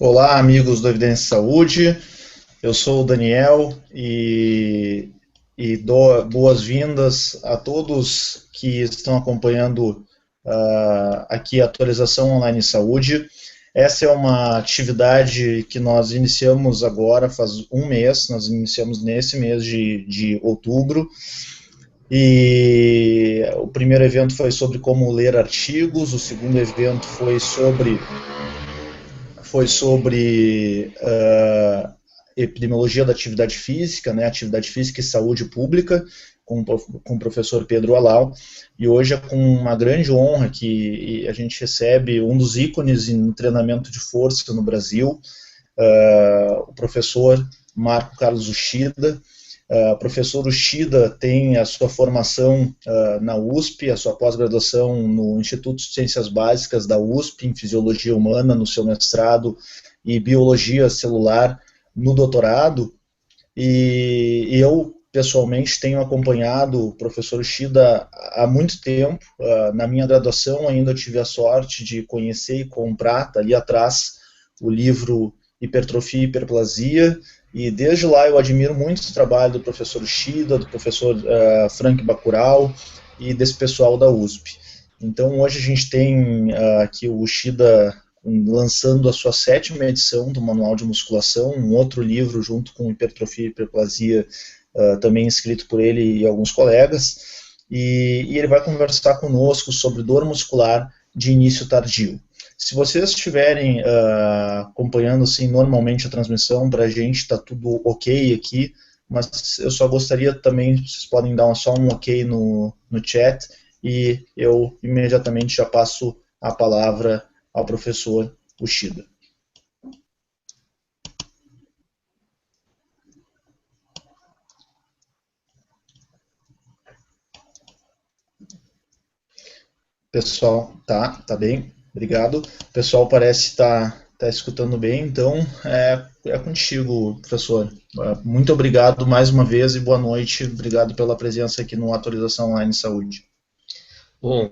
Olá, amigos do Evidência Saúde. Eu sou o Daniel e dou boas-vindas a todos que estão acompanhando aqui a atualização online em saúde. Essa é uma atividade que nós iniciamos agora, faz um mês, nós iniciamos nesse mês de outubro. E o primeiro evento foi sobre como ler artigos, o segundo evento foi sobre epidemiologia da atividade física, né, atividade física e saúde pública, com o professor Pedro Alau, e hoje é com uma grande honra que a gente recebe um dos ícones em treinamento de força no Brasil, o professor Marco Carlos Uchida. Professor Uchida tem a sua formação na USP, a sua pós-graduação no Instituto de Ciências Básicas da USP, em Fisiologia Humana, no seu mestrado, e Biologia Celular no doutorado, e eu, pessoalmente, tenho acompanhado o professor Uchida há muito tempo. Na minha graduação ainda eu tive a sorte de conhecer e comprar, tá ali atrás, o livro Hipertrofia e Hiperplasia, e desde lá eu admiro muito o trabalho do professor Uchida, do professor Frank Bacurau e desse pessoal da USP. Então hoje a gente tem aqui o Uchida lançando a sua 7ª edição do Manual de Musculação, um outro livro junto com Hipertrofia e Hiperplasia, também escrito por ele e alguns colegas, e ele vai conversar conosco sobre dor muscular de início tardio. Se vocês estiverem acompanhando assim, normalmente a transmissão, para a gente está tudo ok aqui, mas eu só gostaria também, vocês podem dar só um ok no chat, e eu imediatamente já passo a palavra ao professor Uchida. Pessoal, tá bem, obrigado. O pessoal parece estar escutando bem, então é contigo, professor. Muito obrigado mais uma vez e boa noite. Obrigado pela presença aqui no Atualização Online Saúde. Bom,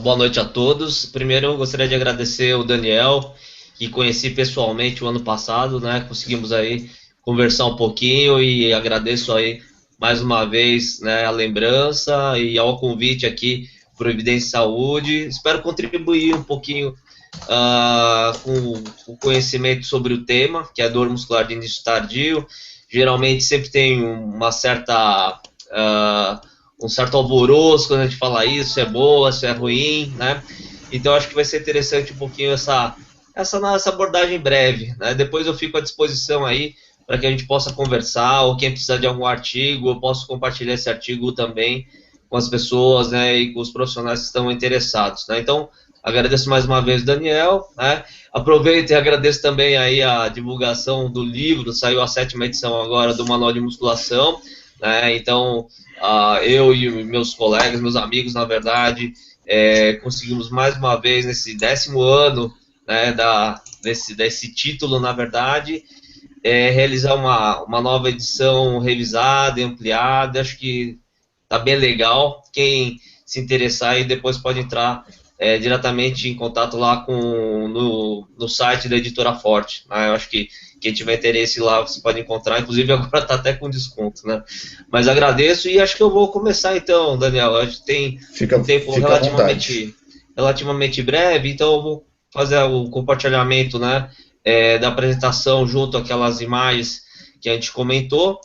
boa noite a todos. Primeiro eu gostaria de agradecer o Daniel, que conheci pessoalmente o ano passado, né? Conseguimos aí conversar um pouquinho e agradeço aí mais uma vez, né, a lembrança e ao convite aqui para o Evidência Saúde. Espero contribuir um pouquinho com o conhecimento sobre o tema, que é dor muscular de início tardio. Geralmente sempre tem uma certa um certo alvoroço quando a gente fala isso é boa, isso é ruim, né? Então acho que vai ser interessante um pouquinho essa nossa abordagem breve, né? Depois eu fico à disposição aí para que a gente possa conversar, ou quem precisar de algum artigo, eu posso compartilhar esse artigo também com as pessoas, né, e com os profissionais que estão interessados, né? Então, agradeço mais uma vez, Daniel, né? Aproveito e agradeço também aí a divulgação do livro, saiu a 7ª edição agora do Manual de Musculação, né? Então, eu e meus colegas, meus amigos, na verdade, conseguimos mais uma vez nesse 10º ano, né, desse título, na verdade, realizar uma nova edição revisada e ampliada. Acho que tá bem legal. Quem se interessar aí depois pode entrar diretamente em contato lá no site da Editora Forte, né? Eu acho que quem tiver interesse lá você pode encontrar, inclusive agora está até com desconto, né? Mas agradeço e acho que eu vou começar então, Daniel. A gente tem um tempo Fica à vontade. relativamente breve, então eu vou fazer o compartilhamento, né, da apresentação junto àquelas imagens que a gente comentou.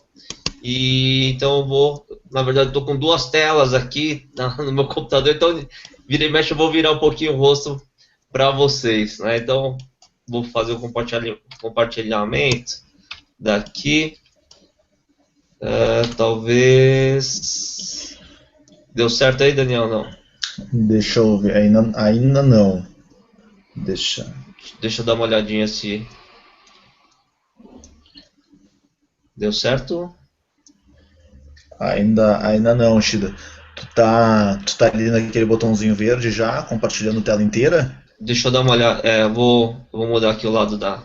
E então eu vou, na verdade, estou com duas telas aqui no meu computador, então vira e mexe eu vou virar um pouquinho o rosto para vocês, né? Então vou fazer o compartilhamento daqui. Talvez deu certo aí, Daniel? Não. Deixa eu ver, ainda não. Deixa eu dar uma olhadinha se deu certo. Ainda não, Shida. Tu tá ali naquele botãozinho verde já, compartilhando tela inteira? Deixa eu dar uma olhada. Eu vou mudar aqui o lado da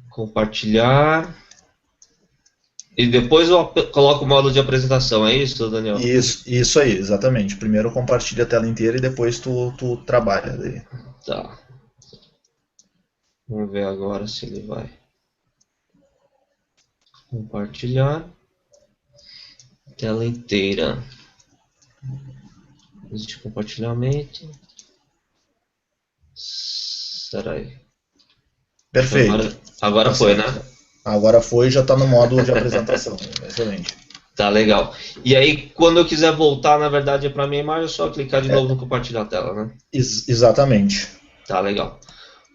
compartilhar. E depois eu coloco o modo de apresentação, é isso, Daniel? Isso aí, exatamente. Primeiro compartilha a tela inteira e depois tu trabalha daí. Tá. Vamos ver agora se ele vai compartilhar tela inteira. Existe compartilhamento. Será aí? Perfeito. Agora Tá foi, certo. né? Agora foi, já está no modo de apresentação. Excelente. Tá legal. E aí, quando eu quiser voltar, na verdade, para minha imagem, é só clicar de novo no compartilhar a tela, né? Exatamente. Tá legal.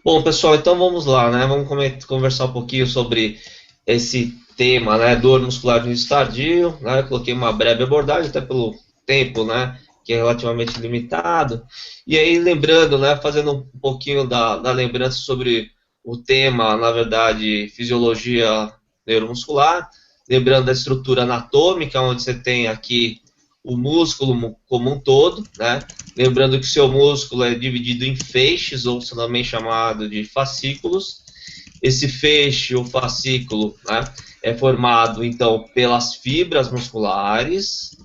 Bom, pessoal, então vamos lá, né? Vamos conversar um pouquinho sobre esse tema, né? Dor muscular no início tardio, né? Eu coloquei uma breve abordagem, até pelo tempo, né? Que é relativamente limitado. E aí, lembrando, né? Fazendo um pouquinho da lembrança sobre o tema, na verdade, fisiologia neuromuscular. Lembrando da estrutura anatômica, onde você tem aqui o músculo como um todo, né? Lembrando que o seu músculo é dividido em feixes, ou também chamado de fascículos. Esse feixe, ou fascículo, né, é formado, então, pelas fibras musculares.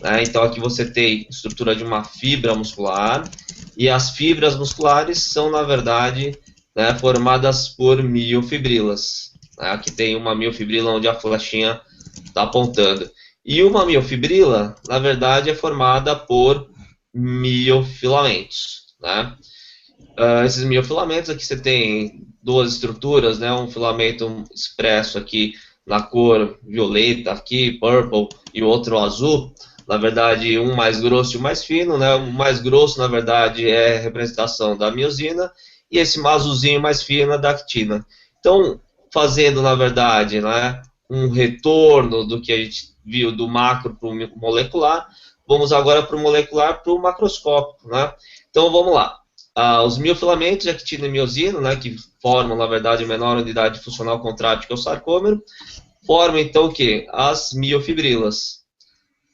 Né? Então, aqui você tem a estrutura de uma fibra muscular. E as fibras musculares são, na verdade, né, formadas por miofibrilas. Aqui tem uma miofibrila onde a flechinha está apontando. E uma miofibrila, na verdade, é formada por miofilamentos. Né? Esses miofilamentos, aqui você tem duas estruturas, né? Um filamento expresso aqui na cor violeta, aqui, purple, e o outro azul. Na verdade, um mais grosso e um mais fino. Né? O mais grosso, na verdade, é a representação da miosina, e esse azulzinho mais fino é da actina. Então, fazendo, na verdade, né, um retorno do que a gente viu do macro para o molecular, vamos agora para o molecular, para o macroscópico. Né? Então, vamos lá. Os miofilamentos de actina e miosina, né, que formam, na verdade, a menor unidade funcional contrátil, que é o sarcômero, formam, então, o quê? As miofibrilas.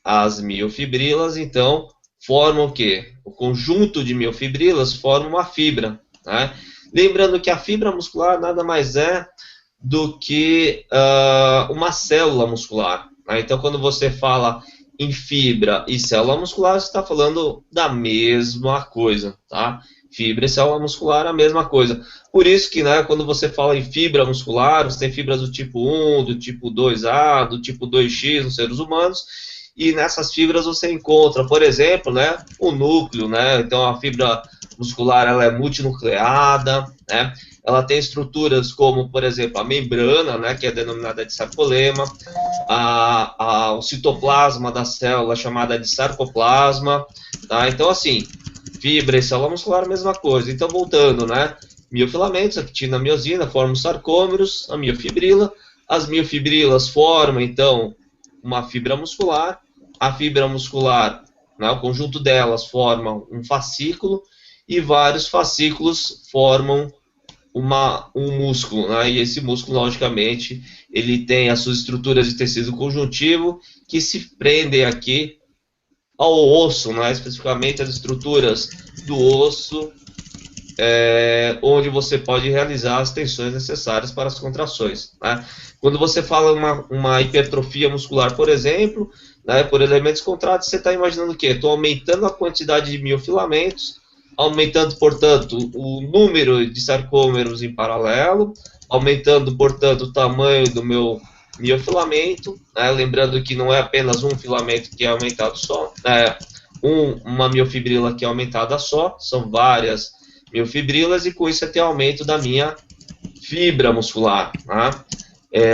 As miofibrilas, então, formam o quê? O conjunto de miofibrilas forma uma fibra. Né? Lembrando que a fibra muscular nada mais é do que uma célula muscular. Né? Então, quando você fala em fibra e célula muscular, você está falando da mesma coisa, tá? Fibra e célula muscular, a mesma coisa. Por isso que, né, quando você fala em fibra muscular, você tem fibras do tipo 1, do tipo 2A, do tipo 2X nos seres humanos, e nessas fibras você encontra, por exemplo, né, o núcleo, né? Então a fibra muscular ela é multinucleada, né? Ela tem estruturas como, por exemplo, a membrana, né, que é denominada de sarcolema, o citoplasma da célula chamada de sarcoplasma, tá? Então, assim, fibra e célula muscular, a mesma coisa. Então, voltando, né, miofilamentos, actina, miosina, formam sarcômeros, a miofibrila, as miofibrilas formam, então, uma fibra muscular, a fibra muscular, né, o conjunto delas forma um fascículo, e vários fascículos formam um músculo, né? E esse músculo, logicamente, ele tem as suas estruturas de tecido conjuntivo que se prendem aqui ao osso, né? Especificamente as estruturas do osso, onde você pode realizar as tensões necessárias para as contrações. Né? Quando você fala uma hipertrofia muscular, por exemplo, né, por elementos contráteis, você está imaginando o quê? Estou aumentando a quantidade de miofilamentos, aumentando, portanto, o número de sarcômeros em paralelo, aumentando, portanto, o tamanho do meu miofilamento, né? Lembrando que não é apenas um filamento que é aumentado só, uma miofibrila que é aumentada só, são várias miofibrilas, e com isso você tem aumento da minha fibra muscular, né?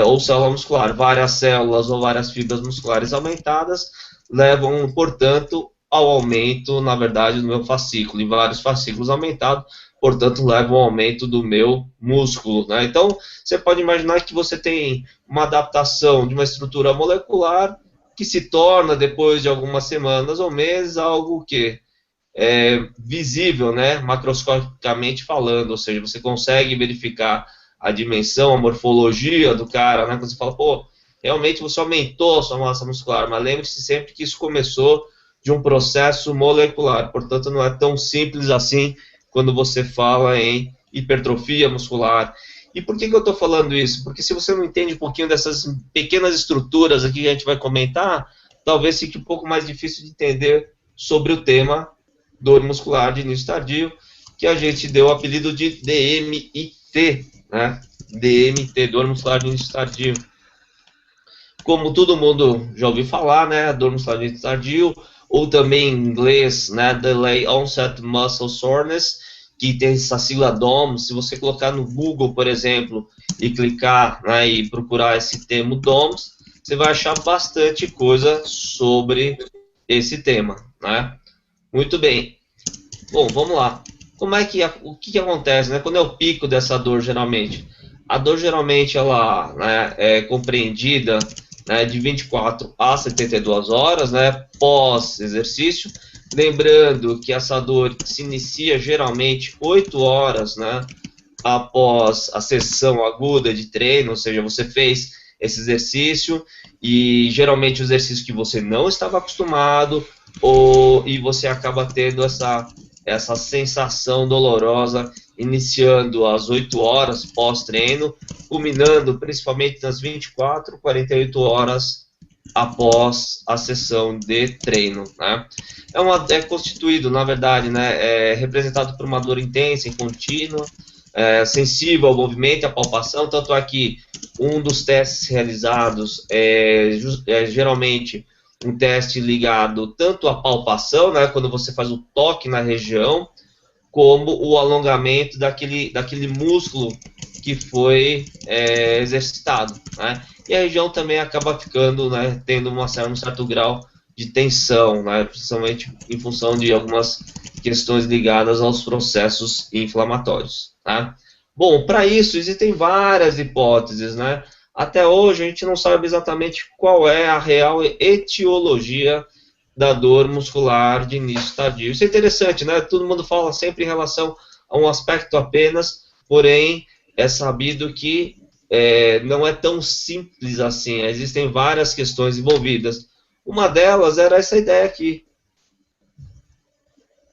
Ou célula muscular. Várias células ou várias fibras musculares aumentadas levam, portanto, ao aumento, na verdade, do meu fascículo. E vários fascículos aumentados, portanto, levam ao aumento do meu músculo. Né? Então, você pode imaginar que você tem uma adaptação de uma estrutura molecular que se torna, depois de algumas semanas ou meses, algo que visível, né, macroscopicamente falando, ou seja, você consegue verificar a dimensão, a morfologia do cara, né, quando você fala, pô, realmente você aumentou a sua massa muscular, mas lembre-se sempre que isso começou de um processo molecular, portanto não é tão simples assim quando você fala em hipertrofia muscular. E por que eu estou falando isso? Porque se você não entende um pouquinho dessas pequenas estruturas aqui que a gente vai comentar, talvez fique um pouco mais difícil de entender sobre o tema dor muscular de início tardio, que a gente deu o apelido de DMIT, DMT, né? DMT, dor muscular de início tardio. Como todo mundo já ouviu falar, né? Dor muscular de início tardio, ou também em inglês, né? Delay Onset Muscle Soreness, que tem essa sigla DOMS. Se você colocar no Google, por exemplo, e clicar, né, e procurar esse termo DOMS, você vai achar bastante coisa sobre esse tema, né? Muito bem. Bom, vamos lá. O que acontece, né? Quando é o pico dessa dor, geralmente? A dor, geralmente, ela, né, é compreendida, né, de 24 a 72 horas, né, pós-exercício. Lembrando que essa dor se inicia, geralmente, 8 horas, né, após a sessão aguda de treino, ou seja, você fez esse exercício e, geralmente, o exercício que você não estava acostumado, e você acaba tendo essa sensação dolorosa, iniciando às 8 horas pós-treino, culminando principalmente nas 24, 48 horas após a sessão de treino, né? É constituído, na verdade, né, é representado por uma dor intensa e contínua, sensível ao movimento e à palpação, tanto é que um dos testes realizados é geralmente um teste ligado tanto à palpação, né, quando você faz o toque na região, como o alongamento daquele músculo que foi exercitado, né? E a região também acaba ficando, né, tendo um certo grau de tensão, né, principalmente em função de algumas questões ligadas aos processos inflamatórios, tá? Bom, para isso existem várias hipóteses, né? Até hoje a gente não sabe exatamente qual é a real etiologia da dor muscular de início tardio. Isso é interessante, né? Todo mundo fala sempre em relação a um aspecto apenas, porém é sabido que não é tão simples assim. Existem várias questões envolvidas. Uma delas era essa ideia aqui.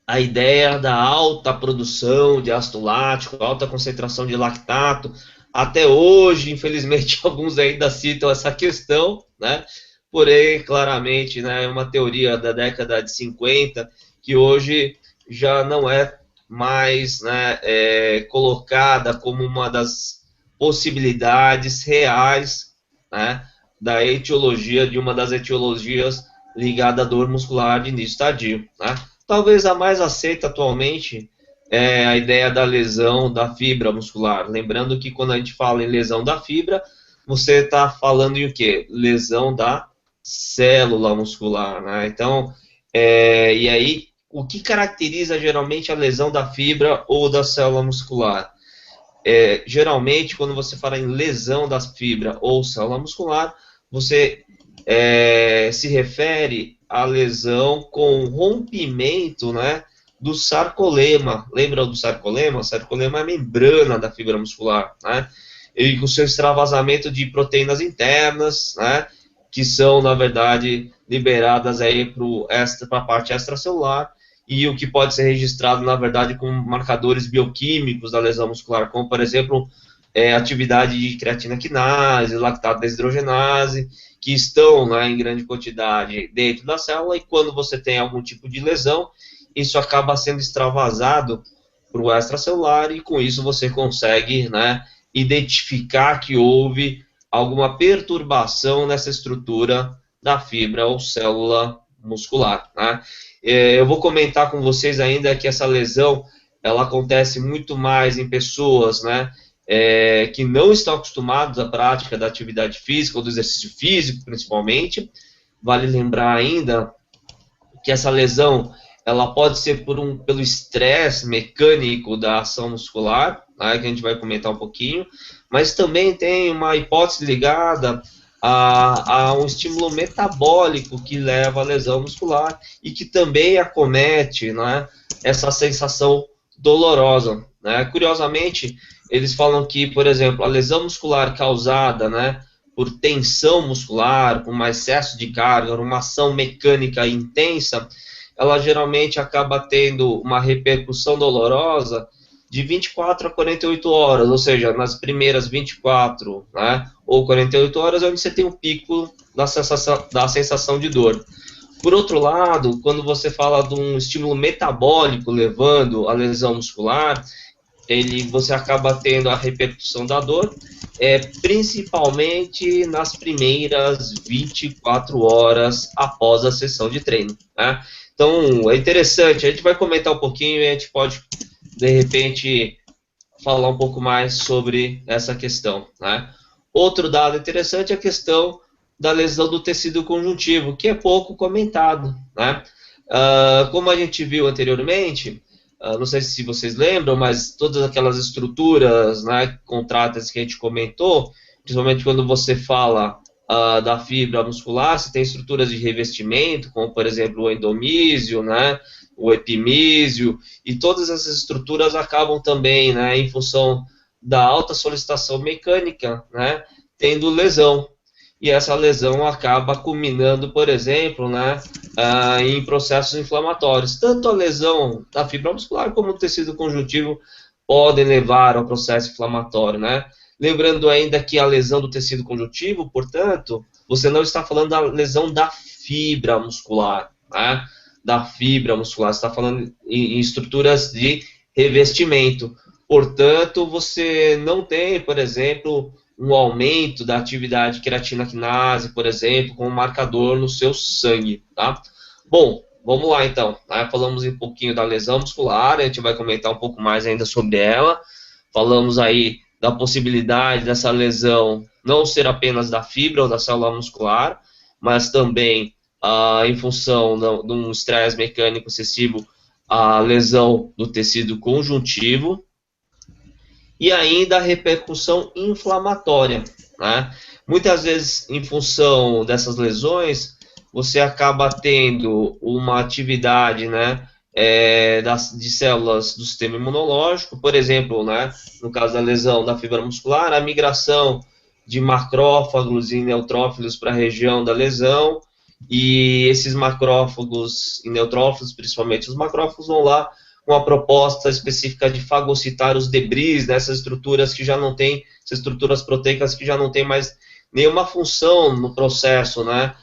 A ideia da alta produção de ácido lático, alta concentração de lactato. Até hoje, infelizmente, alguns ainda citam essa questão, né? Porém, claramente, né, é uma teoria da década de 50 que hoje já não é mais, né, colocada como uma das possibilidades reais, né, da etiologia, de uma das etiologias ligada à dor muscular de início tardio, né? Talvez a mais aceita atualmente é a ideia da lesão da fibra muscular. Lembrando que quando a gente fala em lesão da fibra, você está falando em o quê? Lesão da célula muscular, né? Então, e aí, o que caracteriza geralmente a lesão da fibra ou da célula muscular? Geralmente, quando você fala em lesão da fibra ou célula muscular, você se refere à lesão com rompimento, né, do sarcolema. Lembra do sarcolema? O sarcolema é a membrana da fibra muscular, né? E com seu extravasamento de proteínas internas, né, que são, na verdade, liberadas aí para a parte extracelular, e o que pode ser registrado, na verdade, com marcadores bioquímicos da lesão muscular, como, por exemplo, atividade de creatina quinase, lactato desidrogenase, que estão, né, em grande quantidade dentro da célula, e quando você tem algum tipo de lesão, isso acaba sendo extravasado para o extracelular, e com isso você consegue, né, identificar que houve alguma perturbação nessa estrutura da fibra ou célula muscular, né? Eu vou comentar com vocês ainda que essa lesão, ela acontece muito mais em pessoas, né, que não estão acostumados à prática da atividade física ou do exercício físico, principalmente. Vale lembrar ainda que essa lesão, ela pode ser pelo estresse mecânico da ação muscular, né, que a gente vai comentar um pouquinho, mas também tem uma hipótese ligada a um estímulo metabólico que leva à lesão muscular e que também acomete, né, essa sensação dolorosa, né? Curiosamente, eles falam que, por exemplo, a lesão muscular causada, né, por tensão muscular, por um excesso de carga, uma ação mecânica intensa, ela geralmente acaba tendo uma repercussão dolorosa de 24 a 48 horas, ou seja, nas primeiras 24, né, ou 48 horas é onde você tem o pico da sensação de dor. Por outro lado, quando você fala de um estímulo metabólico levando à lesão muscular, você acaba tendo a repercussão da dor, principalmente nas primeiras 24 horas após a sessão de treino, né? Então, é interessante, a gente vai comentar um pouquinho e a gente pode, de repente, falar um pouco mais sobre essa questão, né? Outro dado interessante é a questão da lesão do tecido conjuntivo, que é pouco comentado, né? Como a gente viu anteriormente, não sei se vocês lembram, mas todas aquelas estruturas, né, contráteis que a gente comentou, principalmente quando você fala da fibra muscular, você tem estruturas de revestimento, como por exemplo o endomísio, né, o epimísio, e todas essas estruturas acabam também, né, em função da alta solicitação mecânica, né, tendo lesão. E essa lesão acaba culminando, por exemplo, né, em processos inflamatórios. Tanto a lesão da fibra muscular como o tecido conjuntivo podem levar ao processo inflamatório, né? Lembrando ainda que a lesão do tecido conjuntivo, portanto, você não está falando da lesão da fibra muscular, né? Da fibra muscular, você está falando em estruturas de revestimento. Portanto, você não tem, por exemplo, um aumento da atividade creatina quinase, por exemplo, como marcador no seu sangue, tá? Bom, vamos lá então, né? Falamos um pouquinho da lesão muscular, a gente vai comentar um pouco mais ainda sobre ela. Falamos aí da possibilidade dessa lesão não ser apenas da fibra ou da célula muscular, mas também em função de um estresse mecânico excessivo, a lesão do tecido conjuntivo e ainda a repercussão inflamatória, né? Muitas vezes, em função dessas lesões, você acaba tendo uma atividade, né, de células do sistema imunológico, por exemplo, né, no caso da lesão da fibra muscular, a migração de macrófagos e neutrófilos para a região da lesão, e esses macrófagos e neutrófilos, principalmente os macrófagos, vão lá com a proposta específica de fagocitar os debris dessas estruturas que já não têm, essas estruturas proteicas que já não têm mais nenhuma função no processo, né,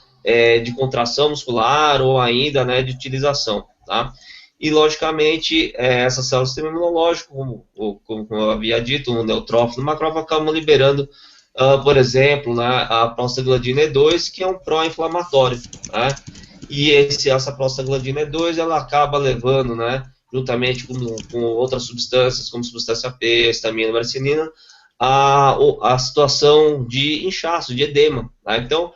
de contração muscular ou ainda, né, de utilização, tá? E, logicamente, essas células do sistema imunológico, como eu havia dito, o neutrófilo e o macrófago acabam liberando, por exemplo, né, a prostaglandina E2, que é um pró-inflamatório, né? E essa prostaglandina E2, ela acaba levando, né, juntamente com outras substâncias, como substância P, histamina, varicina, a situação de inchaço, de edema, tá? Então,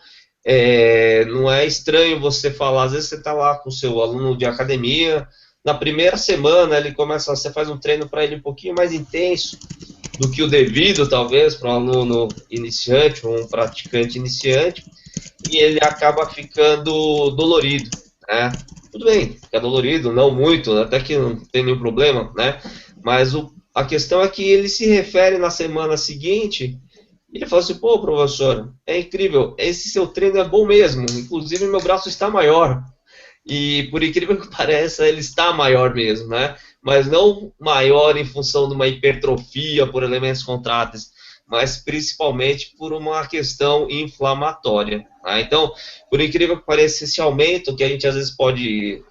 não é estranho você falar, às vezes você está lá com o seu aluno de academia, na primeira semana ele começa, você faz um treino para ele um pouquinho mais intenso do que o devido, talvez, para um aluno iniciante ou um praticante iniciante, e ele acaba ficando dolorido, né? Tudo bem, fica dolorido, não muito, até que não tem nenhum problema, né? Mas a questão é que ele se refere na semana seguinte e ele fala assim, pô, professor, é incrível, esse seu treino é bom mesmo, inclusive meu braço está maior. E por incrível que pareça, ele está maior mesmo, né? Mas não maior em função de uma hipertrofia por elementos contráteis, mas principalmente por uma questão inflamatória, tá? Então, por incrível que pareça, esse aumento, que a gente às vezes pode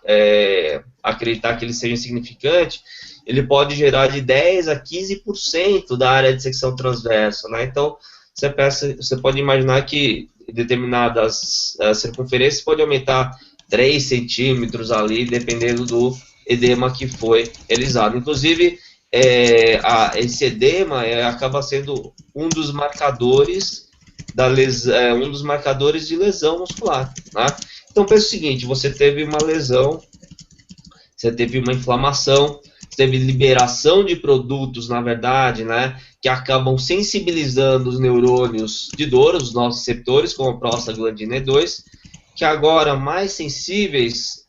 acreditar que ele seja insignificante, ele pode gerar de 10 a 15% da área de secção transversa, né? Então, você pode imaginar que determinadas circunferências pode aumentar 3 centímetros ali, dependendo do edema que foi realizado. Inclusive, esse edema acaba sendo um dos marcadores de lesão muscular, tá? Então, pensa o seguinte, você teve uma lesão, você teve uma inflamação, teve liberação de produtos, na verdade, né, que acabam sensibilizando os neurônios de dor, os nossos receptores, como a prostaglandina E2, que agora mais sensíveis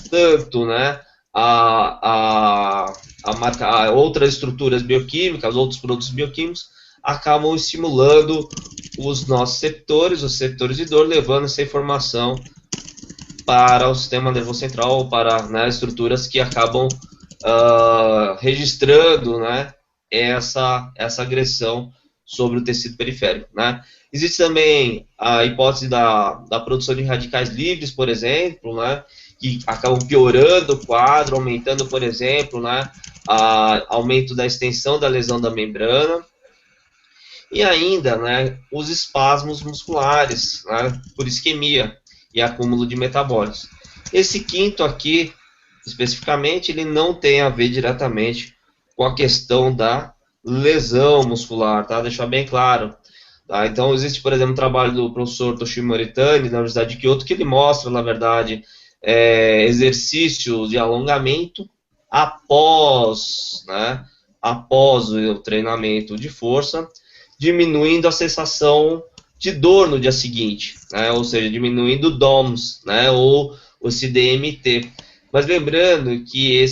tanto, né, a outras estruturas bioquímicas, outros produtos bioquímicos, acabam estimulando os nossos receptores, os receptores de dor, levando essa informação para o sistema nervoso central, ou para, né, estruturas que acabam registrando, né, essa agressão sobre o tecido periférico, né? Existe também a hipótese da produção de radicais livres, por exemplo, né, que acabam piorando o quadro, aumentando, por exemplo, né, aumento da extensão da lesão da membrana. E ainda, né, os espasmos musculares, né, por isquemia e acúmulo de metabólitos. Esse quinto aqui, especificamente, ele não tem a ver diretamente com a questão da lesão muscular, tá? Deixar bem claro. Tá? Então, existe, por exemplo, um trabalho do professor Toshio Moritani, na Universidade de Kyoto, que ele mostra, na verdade, exercícios de alongamento após, né, após o treinamento de força, diminuindo a sensação de dor no dia seguinte, né? Ou seja, diminuindo o DOMS, né? Ou o CDMT. Mas lembrando que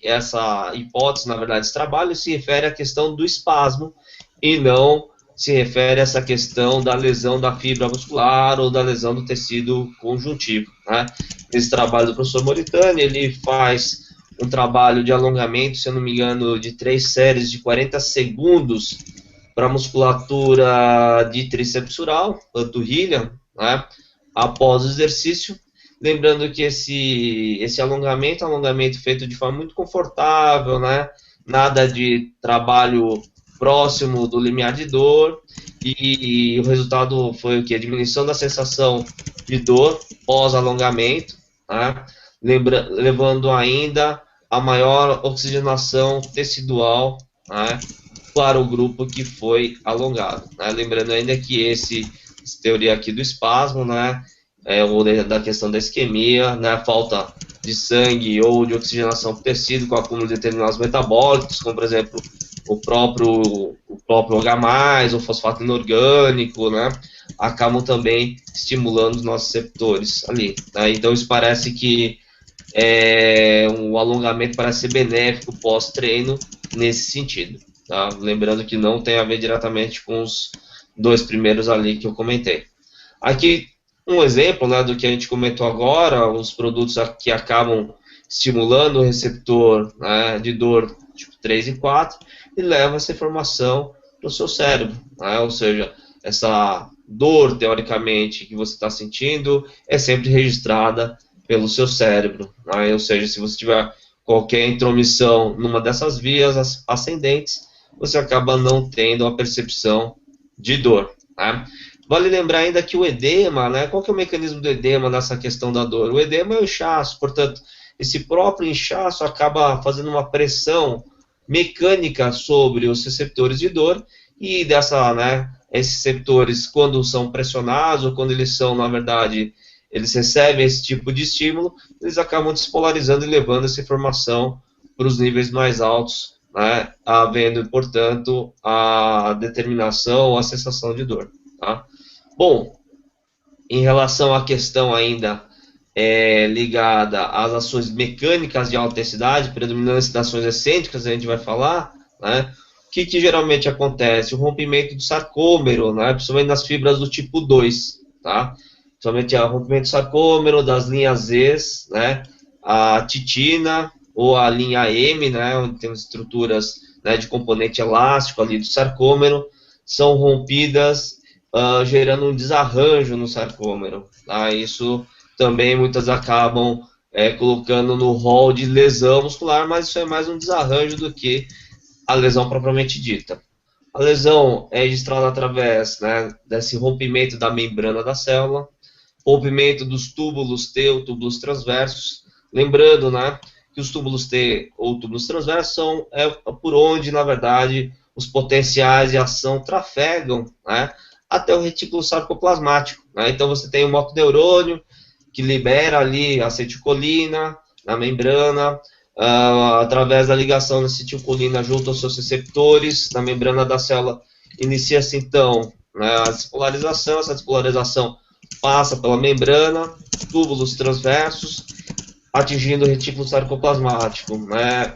essa hipótese, na verdade, esse trabalho se refere à questão do espasmo e não se refere a essa questão da lesão da fibra muscular ou da lesão do tecido conjuntivo, né? Esse trabalho do professor Moritani, ele faz um trabalho de alongamento, se eu não me engano, de 3 séries de 40 segundos para musculatura de trícepsural, panturrilha, né, após o exercício. Lembrando que esse alongamento é um alongamento feito de forma muito confortável, né, nada de trabalho próximo do limiar de dor, e o resultado foi o que? A diminuição da sensação de dor pós-alongamento, né, levando ainda a maior oxigenação tecidual, né, para o grupo que foi alongado, né? Lembrando ainda que essa teoria aqui do espasmo, né, ou da questão da isquemia, né, falta de sangue ou de oxigenação para o tecido com acúmulo de determinados metabólicos, como por exemplo o próprio H+, o fosfato inorgânico, né, acabam também estimulando os nossos receptores ali, né? Então isso parece que um alongamento parece ser benéfico pós-treino nesse sentido. Tá? Lembrando que não tem a ver diretamente com os 2 primeiros ali que eu comentei. Aqui um exemplo, né, do que a gente comentou agora, os produtos que acabam estimulando o receptor, né, de dor tipo 3 e 4 e levam essa informação para o seu cérebro, né? Ou seja, essa dor, teoricamente, que você está sentindo é sempre registrada pelo seu cérebro, né? Ou seja, se você tiver qualquer intromissão numa dessas vias ascendentes, você acaba não tendo a percepção de dor, né? Vale lembrar ainda que o edema, né, qual que é o mecanismo do edema nessa questão da dor? O edema é o inchaço, portanto, esse próprio inchaço acaba fazendo uma pressão mecânica sobre os receptores de dor, e esses receptores, quando são pressionados, ou quando eles são, na verdade, eles recebem esse tipo de estímulo, eles acabam despolarizando e levando essa informação para os níveis mais altos, né, havendo, portanto, a determinação, a sensação de dor. Tá? Bom, em relação à questão ainda ligada às ações mecânicas de alta intensidade, predominância das ações excêntricas, a gente vai falar, né, o que geralmente acontece? O rompimento do sarcômero, né, principalmente nas fibras do tipo 2, tá? Principalmente o rompimento do sarcômero, das linhas Z, né, a titina, ou a linha M, né, onde temos estruturas, né, de componente elástico ali do sarcômero, são rompidas, gerando um desarranjo no sarcômero. Tá? Isso também muitas acabam colocando no rol de lesão muscular, mas isso é mais um desarranjo do que a lesão propriamente dita. A lesão é registrada através, né, desse rompimento da membrana da célula, rompimento dos túbulos T ou túbulos transversos, lembrando, né, que os túbulos T ou túbulos transversos são por onde, na verdade, os potenciais de ação trafegam, né, até o retículo sarcoplasmático, né? Então você tem o motoneurônio que libera ali acetilcolina na membrana, através da ligação da acetilcolina junto aos seus receptores na membrana da célula, inicia-se então, né, a despolarização. Essa despolarização passa pela membrana, túbulos transversos, atingindo o retículo sarcoplasmático, né?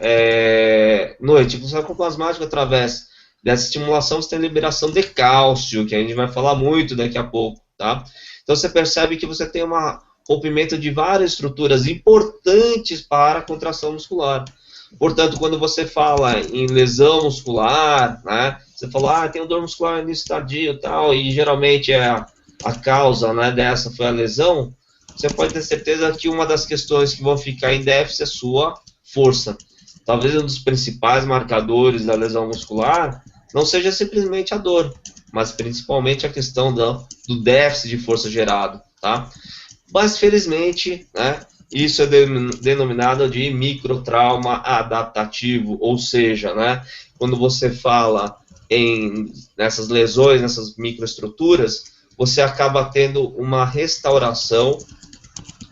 No retículo sarcoplasmático, através dessa estimulação, você tem a liberação de cálcio, que a gente vai falar muito daqui a pouco, tá? Então você percebe que você tem um rompimento de várias estruturas importantes para a contração muscular. Portanto, quando você fala em lesão muscular, né, você fala, tem dor muscular no início tardio e tal, e geralmente a causa, né, dessa foi a lesão, você pode ter certeza que uma das questões que vão ficar em déficit é sua força. Talvez um dos principais marcadores da lesão muscular não seja simplesmente a dor, mas principalmente a questão do déficit de força gerado, tá? Mas, felizmente, né, isso é denominado de microtrauma adaptativo, ou seja, né, quando você fala nessas lesões, nessas microestruturas, você acaba tendo uma restauração,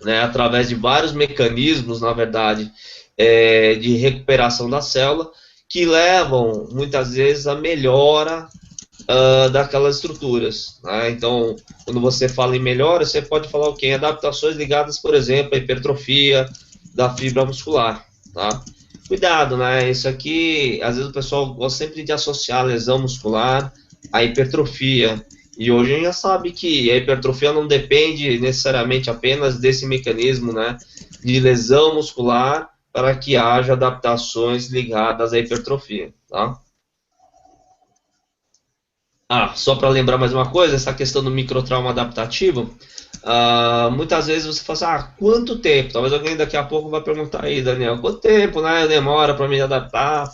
né, através de vários mecanismos, na verdade, de recuperação da célula, que levam, muitas vezes, a melhora daquelas estruturas, né? Então, quando você fala em melhora, você pode falar o quê? Adaptações ligadas, por exemplo, à hipertrofia da fibra muscular, tá? Cuidado, né? Isso aqui, às vezes o pessoal gosta sempre de associar a lesão muscular à hipertrofia, e hoje a gente já sabe que a hipertrofia não depende necessariamente apenas desse mecanismo, né, de lesão muscular para que haja adaptações ligadas à hipertrofia, tá? Só para lembrar mais uma coisa, essa questão do microtrauma adaptativo, muitas vezes você fala assim, quanto tempo? Talvez alguém daqui a pouco vai perguntar aí, Daniel, quanto tempo, né, demora para me adaptar?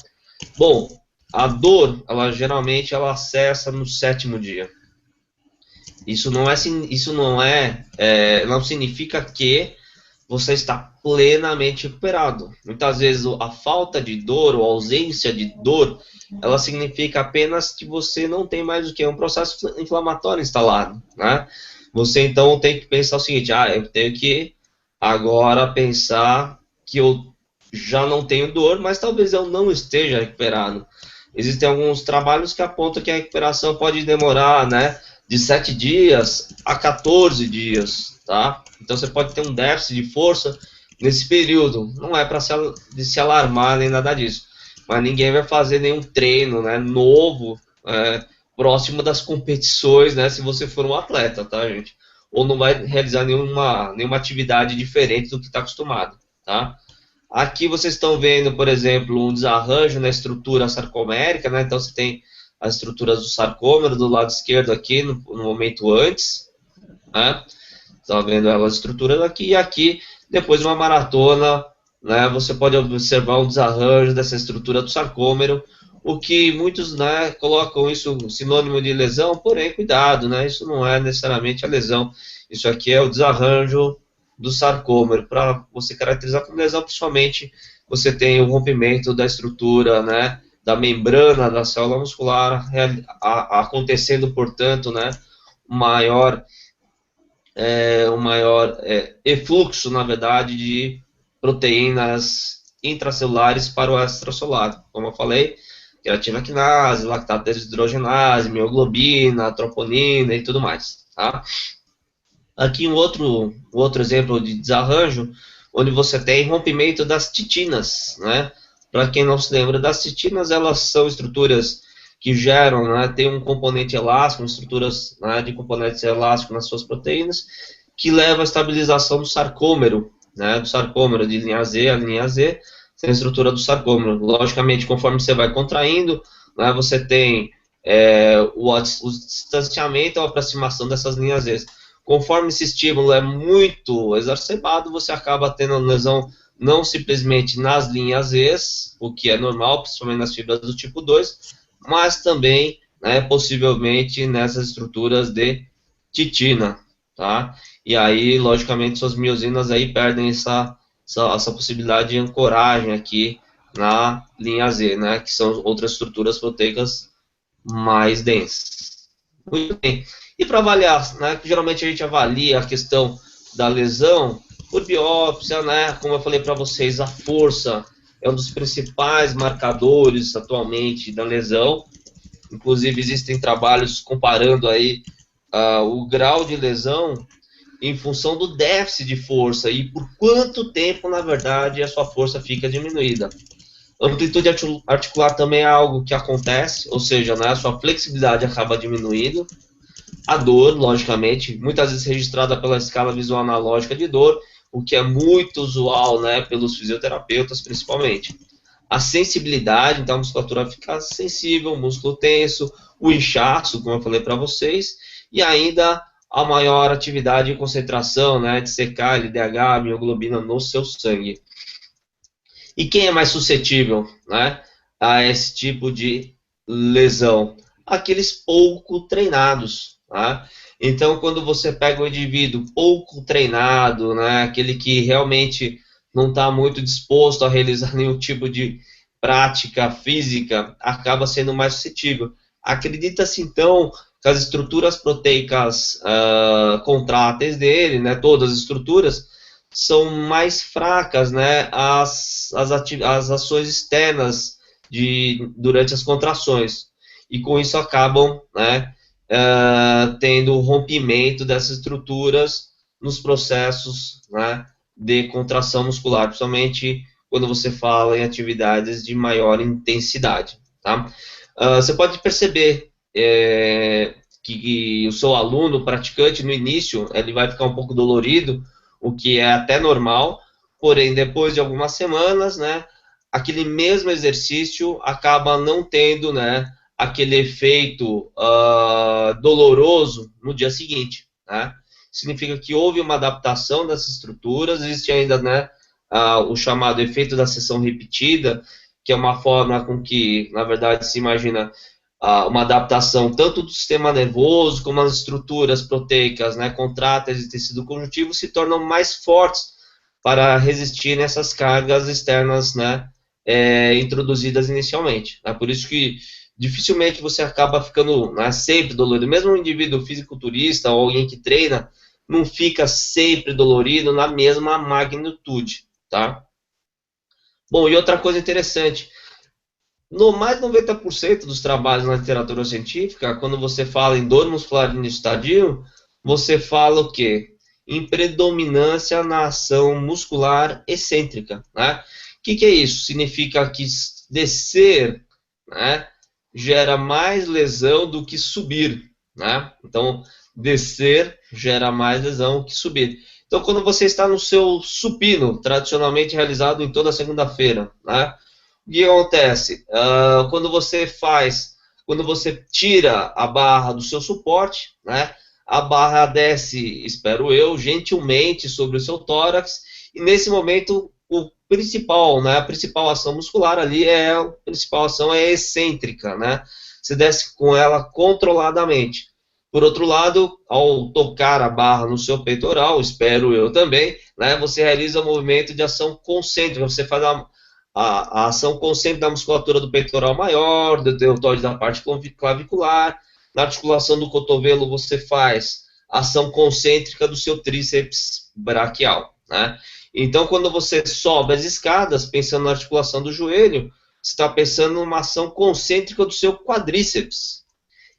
Bom, a dor, ela geralmente ela cessa no 7º dia. Isso não significa que você está plenamente recuperado. Muitas vezes a falta de dor ou a ausência de dor, ela significa apenas que você não tem mais o que? Um processo inflamatório instalado, né? Você então tem que pensar o seguinte, eu tenho que agora pensar que eu já não tenho dor, mas talvez eu não esteja recuperado. Existem alguns trabalhos que apontam que a recuperação pode demorar, né, de 7 dias a 14 dias, tá? Então você pode ter um déficit de força nesse período. Não é para se alarmar nem nada disso. Mas ninguém vai fazer nenhum treino, né, novo, próximo das competições, né, se você for um atleta, tá, gente? Ou não vai realizar nenhuma atividade diferente do que está acostumado, tá? Aqui vocês estão vendo, por exemplo, um desarranjo na estrutura sarcomérica, né? Então você tem as estruturas do sarcômero do lado esquerdo aqui, no momento antes, né? Estão vendo as estruturas aqui, e aqui, depois de uma maratona, né, você pode observar um desarranjo dessa estrutura do sarcômero, o que muitos, né, colocam isso sinônimo de lesão, porém, cuidado, né, isso não é necessariamente a lesão, isso aqui é o desarranjo do sarcômero. Para você caracterizar como lesão, principalmente, você tem o rompimento da estrutura, né, da membrana da célula muscular, acontecendo, portanto, né, um maior efluxo, na verdade, de proteínas intracelulares para o extracelular. Como eu falei, creatina quinase, lactato desidrogenase, mioglobina, troponina e tudo mais, tá? Aqui um outro exemplo de desarranjo, onde você tem rompimento das titinas, né? Para quem não se lembra, das titinas, elas são estruturas que geram, né, tem um componente elástico, estruturas, né, de componentes elásticos nas suas proteínas, que leva à estabilização do sarcômero, né, do sarcômero de linha Z a linha Z, tem a estrutura do sarcômero. Logicamente, conforme você vai contraindo, né, você tem o distanciamento ou aproximação dessas linhas Z. Conforme esse estímulo é muito exacerbado, você acaba tendo lesão não simplesmente nas linhas Z, o que é normal, principalmente nas fibras do tipo 2, mas também, né, possivelmente nessas estruturas de titina, tá? E aí, logicamente, suas miosinas aí perdem essa possibilidade de ancoragem aqui na linha Z, né, que são outras estruturas proteicas mais densas. Muito bem. E para avaliar, né, que geralmente a gente avalia a questão da lesão por biópsia, né, como eu falei para vocês, a força é um dos principais marcadores atualmente da lesão. Inclusive existem trabalhos comparando aí o grau de lesão em função do déficit de força e por quanto tempo, na verdade, a sua força fica diminuída. Amplitude articular também é algo que acontece, ou seja, né, a sua flexibilidade acaba diminuindo. A dor, logicamente, muitas vezes registrada pela escala visual analógica de dor, o que é muito usual, né, pelos fisioterapeutas principalmente. A sensibilidade, então a musculatura fica sensível, músculo tenso, o inchaço, como eu falei para vocês, e ainda a maior atividade e concentração, né, de CK, LDH, mioglobina no seu sangue. E quem é mais suscetível, né, a esse tipo de lesão? Aqueles pouco treinados, tá? Então, quando você pega um indivíduo pouco treinado, né, aquele que realmente não está muito disposto a realizar nenhum tipo de prática física, acaba sendo mais suscetível. Acredita-se, então, que as estruturas proteicas contráteis dele, né, todas as estruturas, são mais fracas, né, as ações externas durante as contrações. E com isso acabam, né, tendo o rompimento dessas estruturas nos processos, né, de contração muscular, principalmente quando você fala em atividades de maior intensidade. Tá? Você pode perceber que o seu aluno praticante, no início, ele vai ficar um pouco dolorido, o que é até normal, porém, depois de algumas semanas, né, aquele mesmo exercício acaba não tendo, né, aquele efeito doloroso no dia seguinte, né? Significa que houve uma adaptação dessas estruturas, existe ainda, né, o chamado efeito da sessão repetida, que é uma forma com que, na verdade, se imagina uma adaptação tanto do sistema nervoso como as estruturas proteicas, né, contráteis de tecido conjuntivo se tornam mais fortes para resistir nessas cargas externas, né, introduzidas inicialmente. É por isso que dificilmente você acaba ficando, né, sempre dolorido. Mesmo um indivíduo fisiculturista ou alguém que treina, não fica sempre dolorido na mesma magnitude, tá? Bom, e outra coisa interessante, no mais de 90% dos trabalhos na literatura científica, quando você fala em dor muscular no início tardio, você fala o quê? Em predominância na ação muscular excêntrica, né? O que é isso? Significa que descer, né, gera mais lesão do que subir, né? Então, descer gera mais lesão que subir. Então, quando você está no seu supino, tradicionalmente realizado em toda segunda-feira, né? O que acontece? Quando você tira a barra do seu suporte, né? A barra desce, espero eu, gentilmente sobre o seu tórax, e nesse momento a principal ação muscular ali a principal ação é excêntrica, né? Você desce com ela controladamente. Por outro lado, ao tocar a barra no seu peitoral, espero eu também, né? Você realiza o movimento de ação concêntrica, você faz a ação concêntrica da musculatura do peitoral maior, do deltoide da parte clavicular, na articulação do cotovelo você faz ação concêntrica do seu tríceps braquial, né? Então, quando você sobe as escadas, pensando na articulação do joelho, você está pensando numa ação concêntrica do seu quadríceps.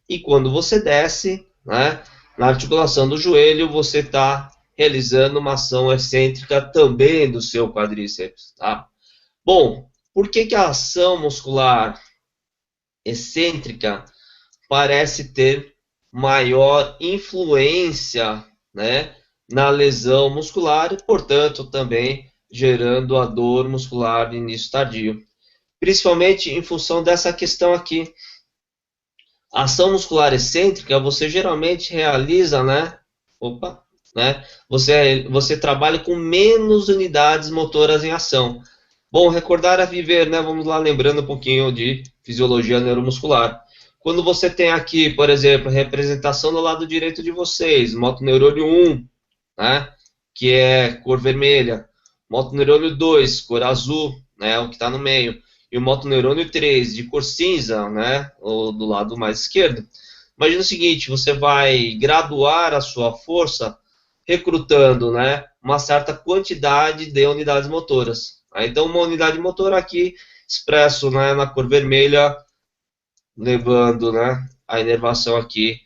E quando você desce, né, na articulação do joelho, você está realizando uma ação excêntrica também do seu quadríceps. Tá? Bom, por que a ação muscular excêntrica parece ter maior influência, né, na lesão muscular e, portanto, também gerando a dor muscular de início tardio? Principalmente em função dessa questão aqui. A ação muscular excêntrica, você geralmente realiza, né? Você trabalha com menos unidades motoras em ação. Bom, recordar é viver, né? Vamos lá lembrando um pouquinho de fisiologia neuromuscular. Quando você tem aqui, por exemplo, representação do lado direito de vocês, motoneurônio 1, né? Que é cor vermelha. Motoneurônio 2, cor azul, né? O que está no meio. E o motoneurônio 3, de cor cinza, né? Ou do lado mais esquerdo. Imagina o seguinte, você vai graduar a sua força recrutando, né, uma certa quantidade de unidades motoras. Então, uma unidade motora aqui, expresso, né, na cor vermelha, levando, né, a inervação aqui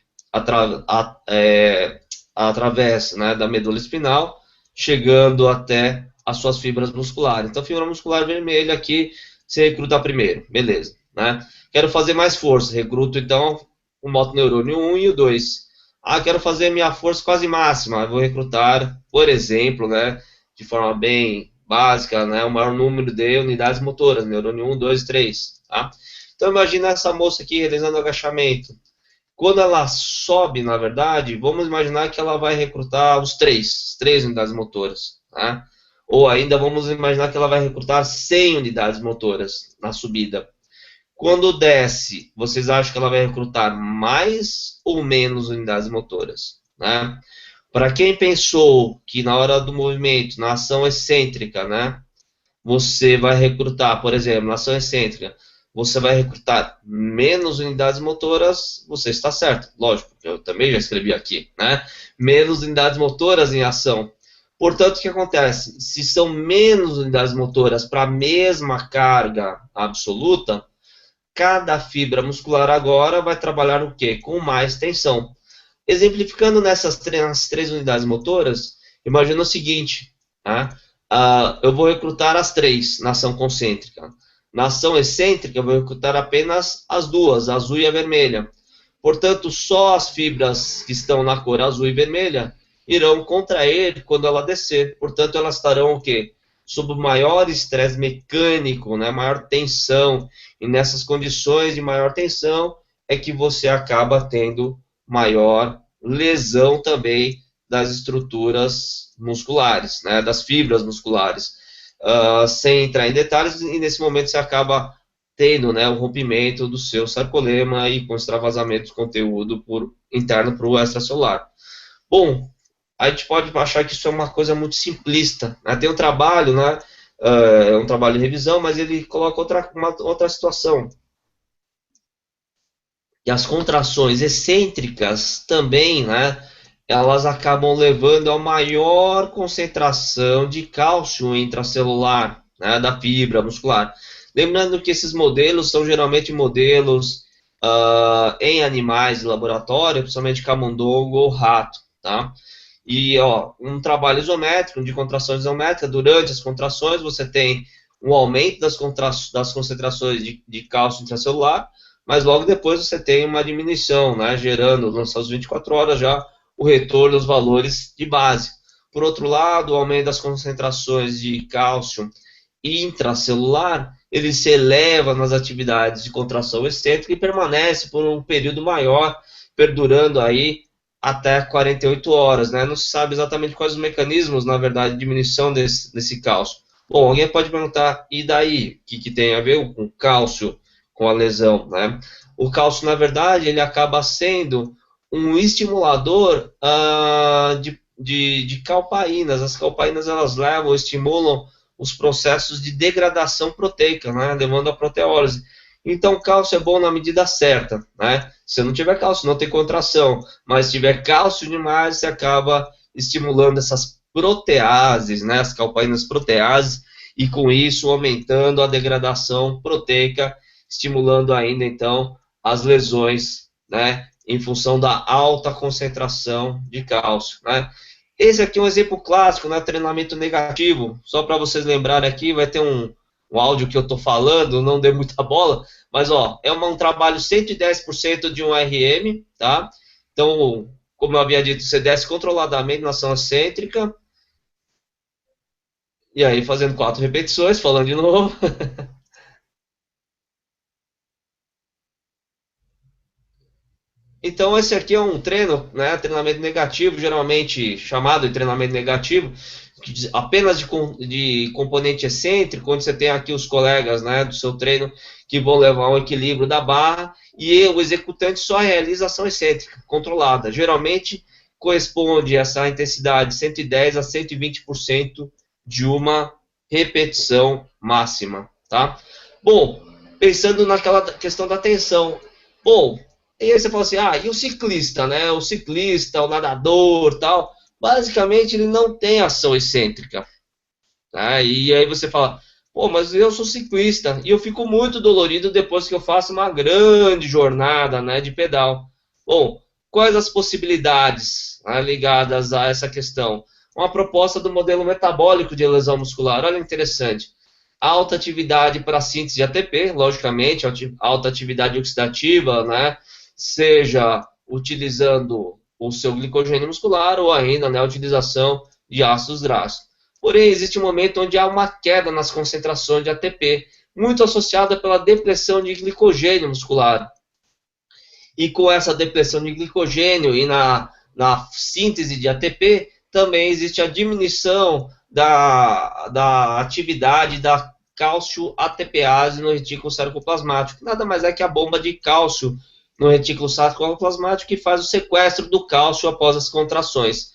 através, né, da medula espinal, chegando até as suas fibras musculares. Então, fibra muscular vermelha aqui, você recruta primeiro, beleza. Né? Quero fazer mais força, recruto então o motoneurônio 1 e o 2. Quero fazer minha força quase máxima, vou recrutar, por exemplo, né, de forma bem básica, né, o maior número de unidades motoras, neurônio 1, 2, 3. Tá? Então imagina essa moça aqui realizando agachamento. Quando ela sobe, na verdade, vamos imaginar que ela vai recrutar os três unidades motoras, né? Ou ainda vamos imaginar que ela vai recrutar 100 unidades motoras na subida. Quando desce, vocês acham que ela vai recrutar mais ou menos unidades motoras, né? Para quem pensou que na hora do movimento, na ação excêntrica, né, você vai recrutar, por exemplo, na ação excêntrica, você vai recrutar menos unidades motoras, você está certo, lógico, eu também já escrevi aqui, né? Menos unidades motoras em ação. Portanto, o que acontece? Se são menos unidades motoras para a mesma carga absoluta, cada fibra muscular agora vai trabalhar o quê? Com mais tensão. Exemplificando nessas três unidades motoras, imagina o seguinte, tá? Eu vou recrutar as três na ação concêntrica. Na ação excêntrica, eu vou recrutar apenas as duas, a azul e a vermelha. Portanto, só as fibras que estão na cor azul e vermelha irão contrair quando ela descer. Portanto, elas estarão o quê? Sob maior estresse mecânico, né? Maior tensão. E nessas condições de maior tensão é que você acaba tendo maior lesão também das estruturas musculares, né, das fibras musculares. Sem entrar em detalhes, e nesse momento você acaba tendo, né, o rompimento do seu sarcolema e com extravasamento de conteúdo interno para o extracelular. Bom, a gente pode achar que isso é uma coisa muito simplista, né? Tem um trabalho, né, é um trabalho de revisão, mas ele coloca outra situação. E as contrações excêntricas também, né, elas acabam levando a maior concentração de cálcio intracelular, né, da fibra muscular. Lembrando que esses modelos são geralmente modelos em animais de laboratório, principalmente camundongo ou rato, tá? E um trabalho isométrico, de contração isométrica, durante as contrações você tem um aumento das concentrações de cálcio intracelular, mas logo depois você tem uma diminuição, né, gerando, nas 24 horas já, o retorno aos valores de base. Por outro lado, o aumento das concentrações de cálcio intracelular, ele se eleva nas atividades de contração excêntrica e permanece por um período maior, perdurando aí até 48 horas, né? Não se sabe exatamente quais os mecanismos, na verdade, de diminuição desse cálcio. Bom, alguém pode perguntar, e daí? O que tem a ver com cálcio, com a lesão, né? O cálcio, na verdade, ele acaba sendo um estimulador de calpaínas. As calpaínas, elas levam, estimulam os processos de degradação proteica, né, levando à proteólise. Então, cálcio é bom na medida certa, né? Se não tiver cálcio, não tem contração, mas se tiver cálcio demais, você acaba estimulando essas proteases, né, as calpaínas proteases, e com isso aumentando a degradação proteica, estimulando ainda, então, as lesões, né, em função da alta concentração de cálcio, né? Esse aqui é um exemplo clássico, né, treinamento negativo. Só para vocês lembrarem aqui, vai ter um áudio que eu estou falando, não dei muita bola, mas é um trabalho 110% de um RM, tá? Então, como eu havia dito, você desce controladamente na ação excêntrica, e aí fazendo 4 repetições, falando de novo. Então, esse aqui é um treino, né, treinamento negativo, geralmente chamado de treinamento negativo, apenas de componente excêntrico, onde você tem aqui os colegas, né, do seu treino que vão levar um equilíbrio da barra, e o executante só realiza ação excêntrica, controlada. Geralmente, corresponde essa intensidade 110 a 120% de uma repetição máxima, tá? Bom, pensando naquela questão da tensão. Bom, e aí você fala assim, e o ciclista, né? O ciclista, o nadador, tal, basicamente ele não tem ação excêntrica, tá? E aí você fala, pô, mas eu sou ciclista e eu fico muito dolorido depois que eu faço uma grande jornada, né, de pedal. Bom, quais as possibilidades, né, ligadas a essa questão? Uma proposta do modelo metabólico de lesão muscular, olha interessante. Alta atividade para síntese de ATP, logicamente, alta atividade oxidativa, né? Seja utilizando o seu glicogênio muscular ou ainda, né, a utilização de ácidos graxos. Porém, existe um momento onde há uma queda nas concentrações de ATP, muito associada pela depressão de glicogênio muscular. e com essa depressão de glicogênio e na síntese de ATP, também existe a diminuição da atividade da cálcio ATPase no retículo sarcoplasmático, que nada mais é que a bomba de cálcio no retículo sarcoplasmático que faz o sequestro do cálcio após as contrações.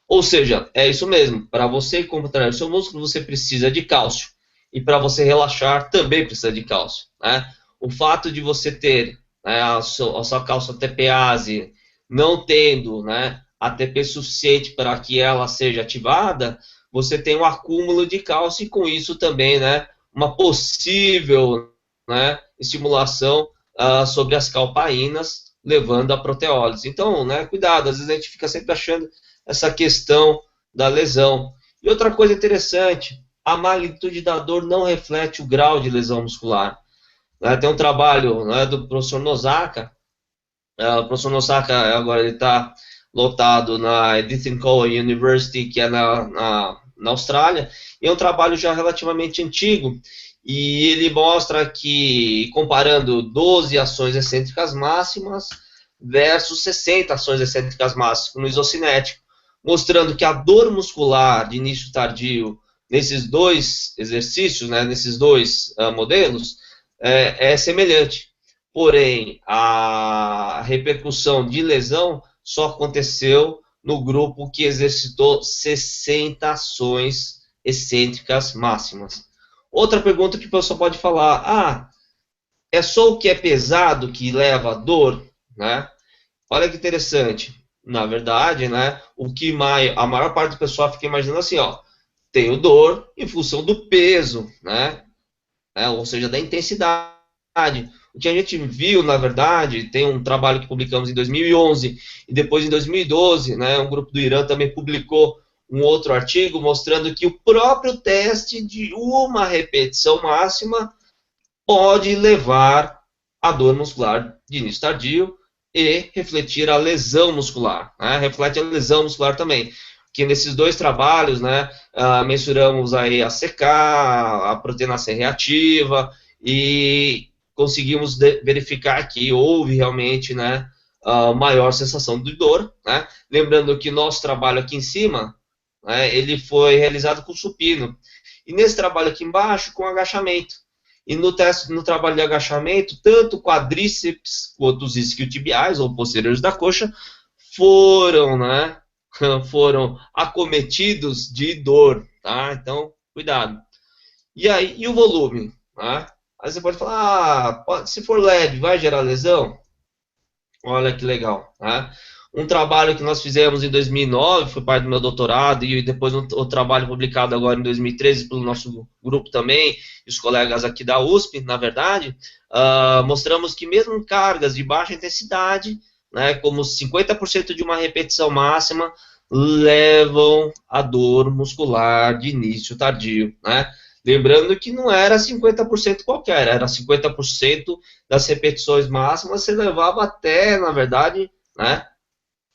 Ou seja, é isso mesmo, para você contrair o seu músculo, você precisa de cálcio. E para você relaxar, também precisa de cálcio. Né? O fato de você ter, né, a sua cálcio ATPase não tendo, né, ATP suficiente para que ela seja ativada, você tem um acúmulo de cálcio e com isso também, né, uma possível, né, estimulação sobre as calpaínas, levando à proteólise. Então, né, cuidado, às vezes a gente fica sempre achando essa questão da lesão. E outra coisa interessante, a magnitude da dor não reflete o grau de lesão muscular. Tem um trabalho, né, do professor Nosaka. O professor Nosaka agora ele está lotado na Edith Cowan University, que é na Austrália, e é um trabalho já relativamente antigo, e ele mostra que, comparando 12 ações excêntricas máximas versus 60 ações excêntricas máximas no isocinético, mostrando que a dor muscular de início tardio nesses dois exercícios, né, nesses dois modelos, é semelhante. Porém, a repercussão de lesão só aconteceu no grupo que exercitou 60 ações excêntricas máximas. Outra pergunta que o pessoal pode falar, é só o que é pesado que leva a dor? Né? Olha que interessante. Na verdade, né, a maior parte do pessoal fica imaginando assim, tenho dor em função do peso, né? Ou seja, da intensidade. O que a gente viu, na verdade, tem um trabalho que publicamos em 2011 e depois em 2012, né, um grupo do Irã também publicou um outro artigo mostrando que o próprio teste de uma repetição máxima pode levar à dor muscular de início tardio e refletir a lesão muscular. Né? Reflete a lesão muscular também. Que nesses dois trabalhos, né, mensuramos aí a CK, a proteína C reativa e conseguimos verificar que houve realmente, né, maior sensação de dor. Né? Lembrando que nosso trabalho aqui em cima, né, ele foi realizado com supino. E nesse trabalho aqui embaixo, com agachamento. E no trabalho de agachamento, tanto quadríceps quanto os isquiotibiais, ou posteriores da coxa, foram acometidos de dor. Tá? Então, cuidado. E o volume? Tá? Aí você pode falar, se for leve, vai gerar lesão? Olha que legal. Tá? Um trabalho que nós fizemos em 2009, foi parte do meu doutorado, e depois o trabalho publicado agora em 2013 pelo nosso grupo também, e os colegas aqui da USP, na verdade, mostramos que mesmo em cargas de baixa intensidade, né, como 50% de uma repetição máxima, levam a dor muscular de início tardio. Né? Lembrando que não era 50% qualquer, era 50% das repetições máximas, você levava até, na verdade, né,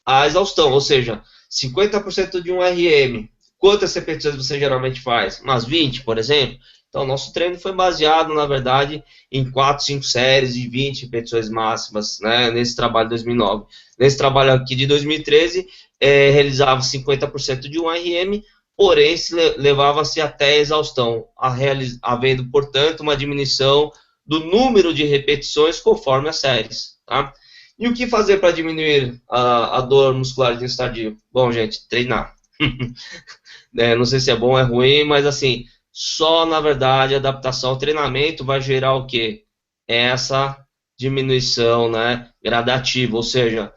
a exaustão, ou seja, 50% de um RM. Quantas repetições você geralmente faz? Umas 20, por exemplo? Então, nosso treino foi baseado, na verdade, em 4, 5 séries de 20 repetições máximas, né, nesse trabalho de 2009. Nesse trabalho aqui de 2013, realizava 50% de um RM, porém, levava-se até a exaustão, havendo, portanto, uma diminuição do número de repetições conforme as séries. Tá? E o que fazer para diminuir a dor muscular de início tardio? Bom, gente, treinar. Não sei se é bom ou é ruim, mas assim, só na verdade a adaptação ao treinamento vai gerar o quê? Essa diminuição, né, gradativa, ou seja,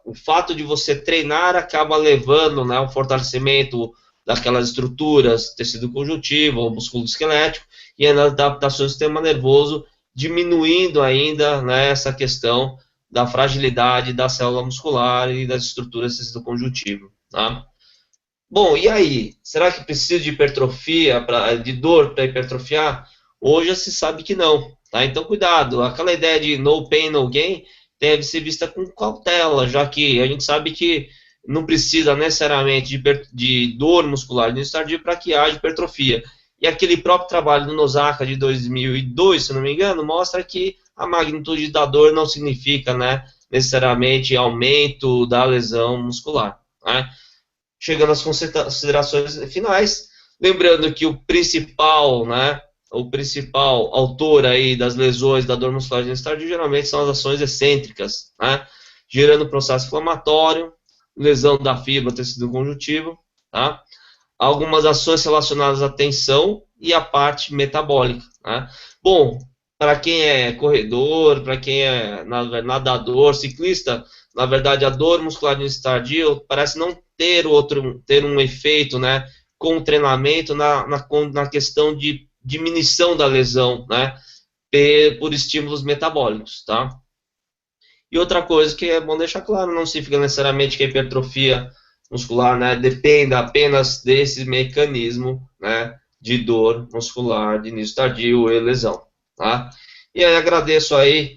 o fato de você treinar acaba levando, né, ao fortalecimento daquelas estruturas, tecido conjuntivo, ou músculo esquelético, e a adaptação do sistema nervoso, diminuindo ainda, né, essa questão da fragilidade da célula muscular e das estruturas do tecido conjuntivo. Tá? Bom, e aí? Será que precisa de hipertrofia, de dor para hipertrofiar? Hoje já se sabe que não. Tá? Então, cuidado. Aquela ideia de no pain, no gain deve ser vista com cautela, já que a gente sabe que não precisa necessariamente de dor muscular de tardio para que haja hipertrofia. E aquele próprio trabalho do Nosaka de 2002, se não me engano, mostra que a magnitude da dor não significa, né, necessariamente aumento da lesão muscular, né? Chegando às considerações finais, lembrando que o principal autor aí das lesões da dor muscular de início tardio geralmente são as ações excêntricas, né? Gerando processo inflamatório, lesão da fibra tecido conjuntivo, tá? Algumas ações relacionadas à tensão e à parte metabólica, né? Bom, para quem é corredor, para quem é nadador, ciclista, na verdade a dor muscular de início tardio parece não ter um efeito, né, com o treinamento na questão de diminuição da lesão, né, por estímulos metabólicos, tá? E outra coisa que é bom deixar claro, não significa necessariamente que a hipertrofia muscular, né, dependa apenas desse mecanismo, né, de dor muscular de início tardio e lesão, tá? E aí agradeço aí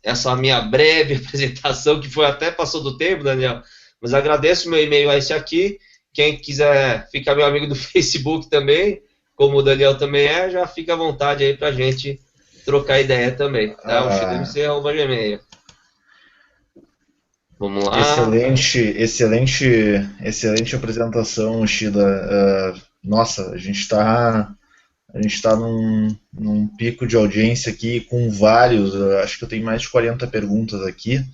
essa minha breve apresentação, que foi até passou do tempo, Daniel, mas agradeço, meu e-mail é esse aqui. Quem quiser ficar meu amigo do Facebook também, como o Daniel também é, já fica à vontade aí pra gente trocar ideia também, tá? O xdmc@gmail. Vamos lá. Excelente apresentação, Shida. Nossa, a gente está num pico de audiência aqui com vários, acho que eu tenho mais de 40 perguntas aqui,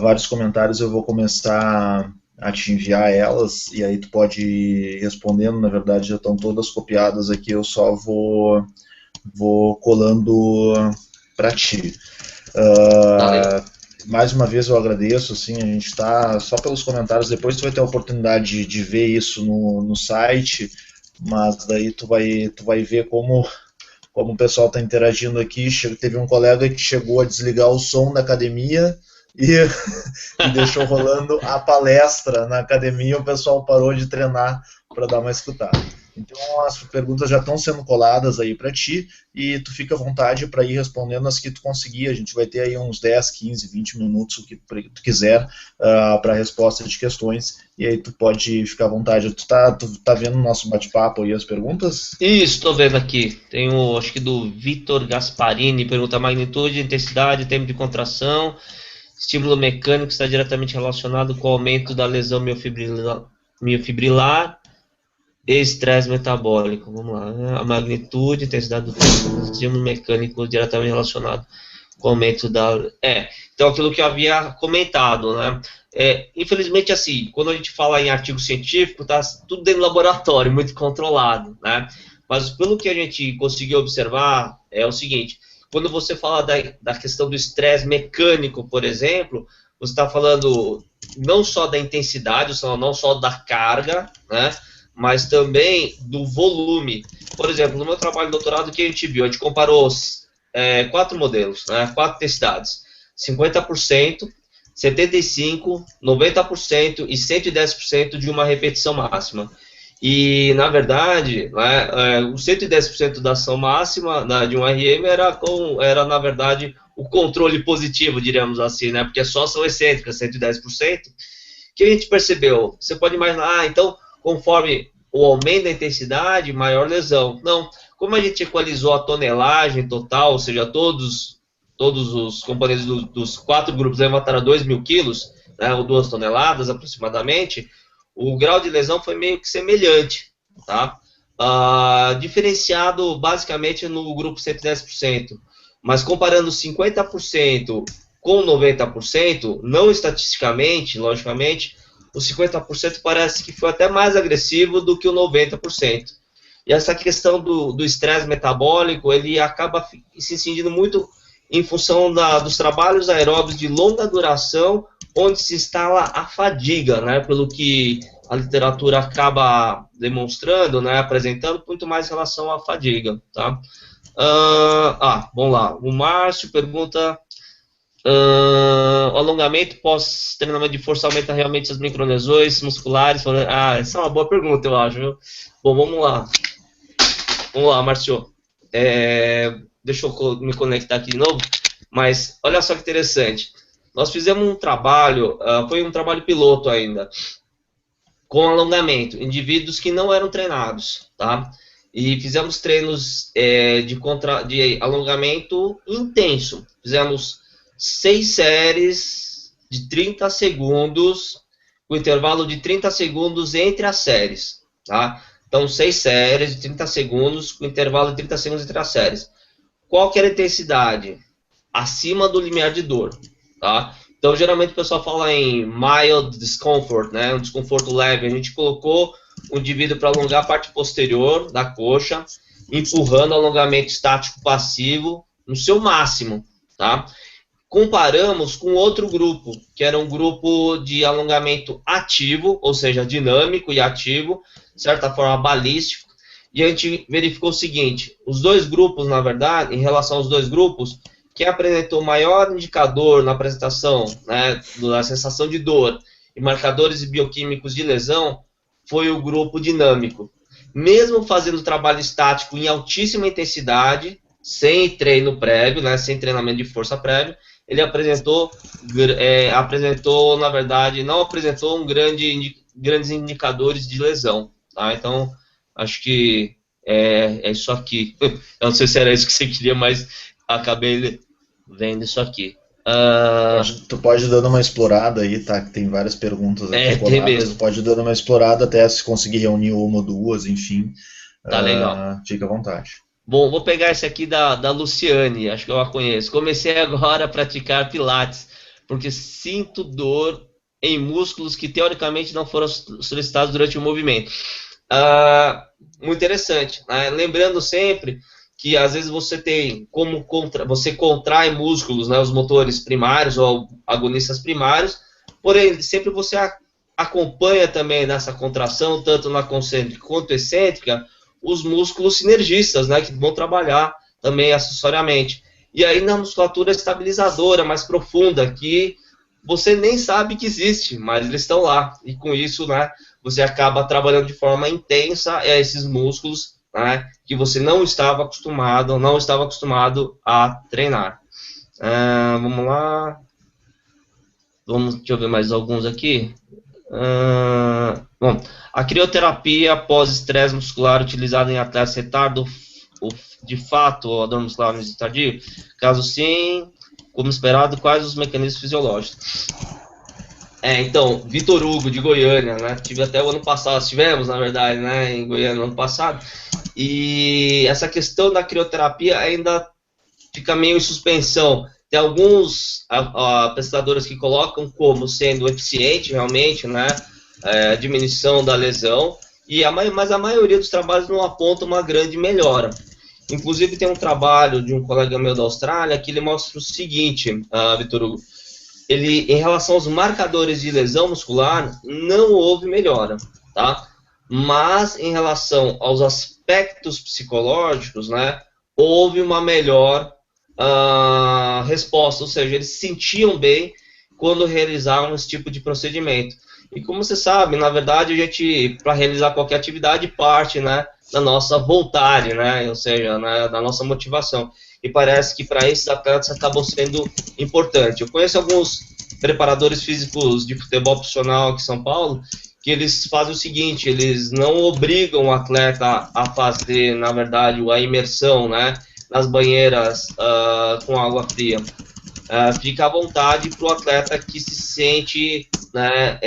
vários comentários. Eu vou começar a te enviar elas, e aí tu pode ir respondendo. Na verdade já estão todas copiadas aqui, eu só vou colando para ti. Mais uma vez eu agradeço, assim, a gente está só pelos comentários, depois tu vai ter a oportunidade de ver isso no site, mas daí tu vai ver como o pessoal está interagindo aqui. Teve um colega que chegou a desligar o som da academia e deixou rolando a palestra na academia, o pessoal parou de treinar para dar uma escutada. Então as perguntas já estão sendo coladas aí para ti, e tu fica à vontade para ir respondendo as que tu conseguir. A gente vai ter aí uns 10, 15, 20 minutos, o que tu quiser, para resposta de questões, e aí tu pode ficar à vontade. Tu tá vendo o nosso bate-papo aí, as perguntas? Isso, estou vendo aqui. Tem acho que do Vitor Gasparini, pergunta: magnitude, intensidade, tempo de contração, estímulo mecânico está diretamente relacionado com o aumento da lesão miofibrilar e estresse metabólico. Vamos lá, né? A magnitude, intensidade do estímulo mecânico diretamente relacionado com o aumento da... Então aquilo que eu havia comentado, né? Infelizmente, assim, quando a gente fala em artigo científico, tá tudo dentro do laboratório, muito controlado, né? Mas pelo que a gente conseguiu observar, é o seguinte: quando você fala da questão do estresse mecânico, por exemplo, você está falando não só da intensidade, não só da carga, né, mas também do volume. Por exemplo, no meu trabalho de doutorado, o que a gente viu? A gente comparou 4 modelos, né, 4 intensidades: 50%, 75%, 90% e 110% de uma repetição máxima. E, na verdade, né, o 110% da ação máxima de um RM era, na verdade, o controle positivo, diríamos assim, né, porque só ação excêntrica, 110%. O que a gente percebeu? Você pode imaginar, então, conforme o aumento da intensidade, maior lesão. Não, como a gente equalizou a tonelagem total, ou seja, todos os componentes dos 4 grupos levantaram 2.000 quilos, né, ou 2 toneladas aproximadamente, o grau de lesão foi meio que semelhante, tá? Diferenciado basicamente no grupo 110%, mas comparando 50% com 90%, não estatisticamente, logicamente, o 50% parece que foi até mais agressivo do que o 90%. E essa questão do estresse metabólico, ele acaba se incidindo muito em função dos trabalhos aeróbicos de longa duração, onde se instala a fadiga, né, pelo que a literatura acaba demonstrando, né, apresentando muito mais em relação à fadiga, tá? Vamos lá. O Márcio pergunta: o alongamento pós-treinamento de força aumenta realmente as microlesões musculares? Essa é uma boa pergunta, eu acho, viu? Bom, vamos lá. Vamos lá, Márcio. Deixa eu me conectar aqui de novo. Mas olha só que interessante. Nós fizemos um trabalho, foi um trabalho piloto ainda, com alongamento, indivíduos que não eram treinados, tá? e fizemos treinos de alongamento intenso. Fizemos 6 séries de 30 segundos, com intervalo de 30 segundos entre as séries, tá? Então, 6 séries de 30 segundos, com intervalo de 30 segundos entre as séries. Qual que era a intensidade? Acima do limiar de dor, tá? Então, geralmente o pessoal fala em mild discomfort, né? Um desconforto leve. A gente colocou o indivíduo para alongar a parte posterior da coxa, empurrando o alongamento estático passivo no seu máximo, tá? Comparamos com outro grupo, que era um grupo de alongamento ativo, ou seja, dinâmico e ativo, de certa forma balístico, e a gente verificou o seguinte: os dois grupos, na verdade, em relação aos dois grupos, quem apresentou maior indicador na apresentação, né, da sensação de dor e marcadores bioquímicos de lesão, foi o grupo dinâmico. Mesmo fazendo trabalho estático em altíssima intensidade, sem treino prévio, né, sem treinamento de força prévio, ele apresentou, na verdade, não apresentou grandes indicadores de lesão. Tá? Então, acho que é isso aqui. Eu não sei se era isso que você queria, mas acabei vendo isso aqui. Tu pode ir dando uma explorada aí, tá? Que tem várias perguntas aqui tem mesmo. Tu pode ir dando uma explorada até se conseguir reunir uma ou duas, enfim. Tá legal. Fica à vontade. Bom, vou pegar esse aqui da Luciane, acho que eu a conheço. Comecei agora a praticar pilates, porque sinto dor em músculos que teoricamente não foram solicitados durante o movimento. Muito interessante, né? Lembrando sempre que às vezes você tem você contrai músculos, né, os motores primários ou agonistas primários, porém sempre você acompanha também nessa contração, tanto na concêntrica quanto excêntrica, os músculos sinergistas, né, que vão trabalhar também acessoriamente. E aí na musculatura estabilizadora mais profunda, que você nem sabe que existe, mas eles estão lá. E com isso, né, você acaba trabalhando de forma intensa esses músculos, né, que você não estava acostumado a treinar. Vamos lá. Deixa eu ver mais alguns aqui. Bom, a crioterapia pós-estresse muscular utilizada em atletas retarda de fato a dor muscular no início tardio? Caso sim, como esperado, quais os mecanismos fisiológicos? Então, Vitor Hugo, de Goiânia, né? Tive até o ano passado, estivemos, na verdade, né, em Goiânia no ano passado, e essa questão da crioterapia ainda fica meio em suspensão. Tem alguns pesquisadores que colocam como sendo eficiente, realmente, né, diminuição da lesão, mas a maioria dos trabalhos não aponta uma grande melhora. Inclusive, tem um trabalho de um colega meu da Austrália que ele mostra o seguinte, Vitor Hugo, em relação aos marcadores de lesão muscular, não houve melhora, tá? Mas em relação aos aspectos psicológicos, né, houve uma melhor resposta, ou seja, eles se sentiam bem quando realizavam esse tipo de procedimento. E como você sabe, na verdade, a gente, para realizar qualquer atividade, parte, né, da nossa vontade, né, ou seja, né, da nossa motivação. E parece que para esses atletas acabou sendo importante. Eu conheço alguns preparadores físicos de futebol profissional aqui em São Paulo, que eles fazem o seguinte: eles não obrigam o atleta a fazer, na verdade, a imersão, né, nas banheiras com água fria. Fica à vontade para o atleta que se sente, né,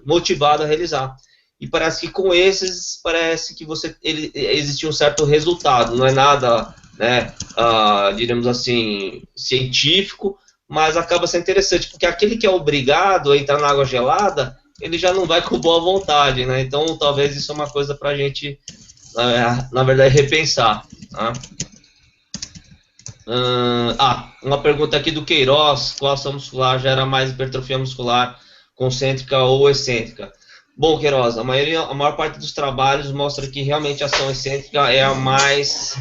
motivado a realizar. E parece que com esses, parece que existe um certo resultado. Não é nada, né, diríamos assim, científico, mas acaba sendo interessante, porque aquele que é obrigado a entrar na água gelada, ele já não vai com boa vontade, né? Então talvez isso é uma coisa para a gente, na verdade, repensar. Tá? Uma pergunta aqui do Queiroz: qual ação muscular gera mais hipertrofia muscular, concêntrica ou excêntrica? Bom, Queiroz, a maior parte dos trabalhos mostra que realmente a ação excêntrica é a mais,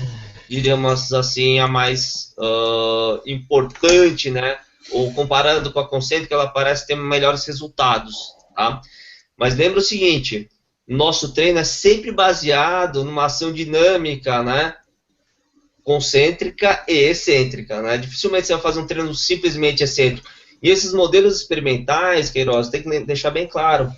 diríamos assim, a mais importante, né? Ou comparando com a concêntrica, ela parece ter melhores resultados, tá? Mas lembra o seguinte: nosso treino é sempre baseado numa ação dinâmica, né, concêntrica e excêntrica, né? Dificilmente você vai fazer um treino simplesmente excêntrico. E esses modelos experimentais, Queiroz, tem que deixar bem claro,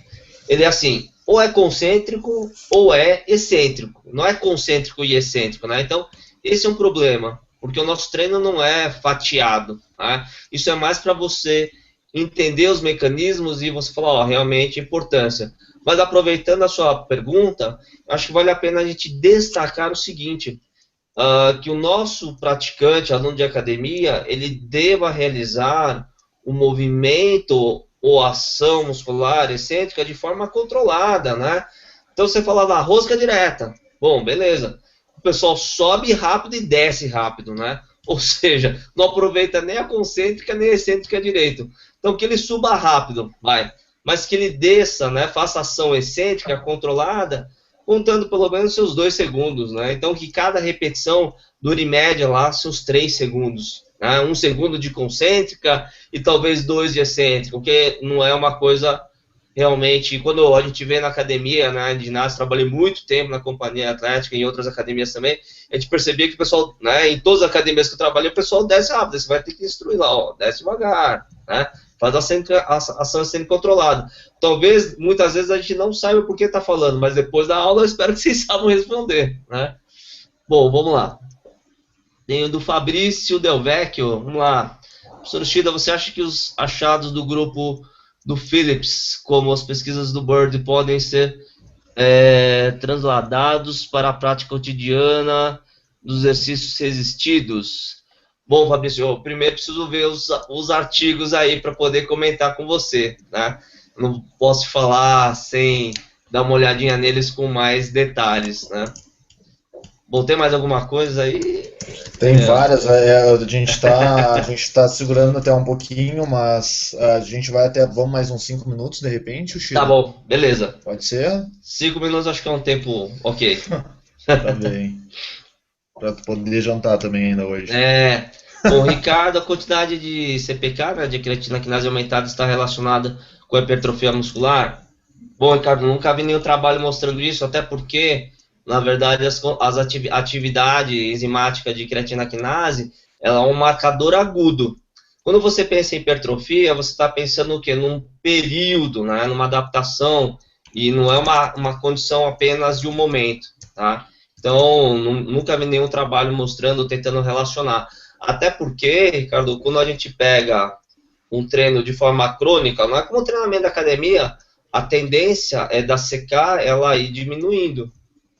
ele é assim: ou é concêntrico ou é excêntrico. Não é concêntrico e excêntrico, né? Então, esse é um problema, porque o nosso treino não é fatiado, né? Isso é mais para você entender os mecanismos e você falar, ó, realmente importância. Mas aproveitando a sua pergunta, acho que vale a pena a gente destacar o seguinte, que o nosso praticante, aluno de academia, ele deva realizar o movimento ou ação muscular excêntrica de forma controlada, né? Então você fala da rosca direta, bom, beleza. O pessoal sobe rápido e desce rápido, né? Ou seja, não aproveita nem a concêntrica nem a excêntrica direito. Então que ele suba rápido, vai. Mas que ele desça, né? Faça ação excêntrica controlada, contando pelo menos seus 2 segundos, né? Então que cada repetição dure em média lá seus 3 segundos. Né? 1 segundo de concêntrica e talvez 2 de excêntrica, porque não é uma coisa realmente... Quando a gente vê na academia, né, de ginásio, trabalhei muito tempo na companhia atlética e em outras academias também, a gente percebia que o pessoal, né, em todas as academias que eu trabalhei, o pessoal desce rápido, você vai ter que instruir lá, ó, desce devagar, né? Faz a ação sendo controlada. Talvez, muitas vezes, a gente não saiba por que está falando, mas depois da aula eu espero que vocês saibam responder, né? Bom, vamos lá. Tem o do Fabrício Del Vecchio, vamos lá. Professor Shida, você acha que os achados do grupo do Phillips, como as pesquisas do Bird, podem ser transladados para a prática cotidiana dos exercícios resistidos? Bom, Fabrício, eu primeiro preciso ver os artigos aí para poder comentar com você, né? Não posso falar sem dar uma olhadinha neles com mais detalhes, né? Bom, tem mais alguma coisa aí? Tem várias, a gente tá segurando até um pouquinho, mas a gente vai até, vamos mais uns 5 minutos de repente, o Chico? Tá bom, beleza. Pode ser? 5 minutos acho que é um tempo ok. Tá bem. Pra poder jantar também ainda hoje. Bom, Ricardo, a quantidade de CPK, né, de creatina quinase aumentada, está relacionada com a hipertrofia muscular? Bom, Ricardo, nunca vi nenhum trabalho mostrando isso, até porque, na verdade, a atividade enzimática de creatina quinase, ela é um marcador agudo. Quando você pensa em hipertrofia, você está pensando o quê? Num período, né, numa adaptação, e não é uma condição apenas de um momento, tá? Então, nunca vi nenhum trabalho mostrando, tentando relacionar. Até porque, Ricardo, quando a gente pega um treino de forma crônica, não é como o treinamento da academia, a tendência é da CK ela ir diminuindo,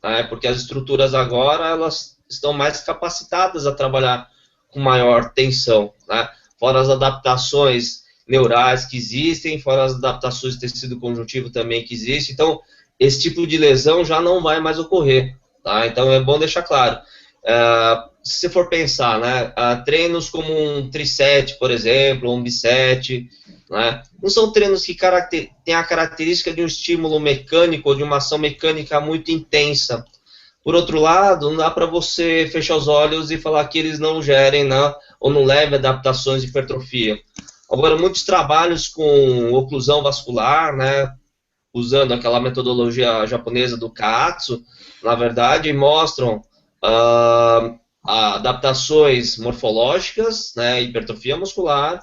né? Porque as estruturas agora elas estão mais capacitadas a trabalhar com maior tensão, né? Fora as adaptações neurais que existem, fora as adaptações do tecido conjuntivo também que existem, então esse tipo de lesão já não vai mais ocorrer, tá? Então é bom deixar claro. Se você for pensar, né, treinos como um triset, por exemplo, um biset, né, não são treinos que têm a característica de um estímulo mecânico ou de uma ação mecânica muito intensa. Por outro lado, não dá para você fechar os olhos e falar que eles não gerem, né, ou não levem adaptações de hipertrofia. Agora, muitos trabalhos com oclusão vascular, né, usando aquela metodologia japonesa do Kaatsu, na verdade, mostram adaptações morfológicas, né, hipertrofia muscular,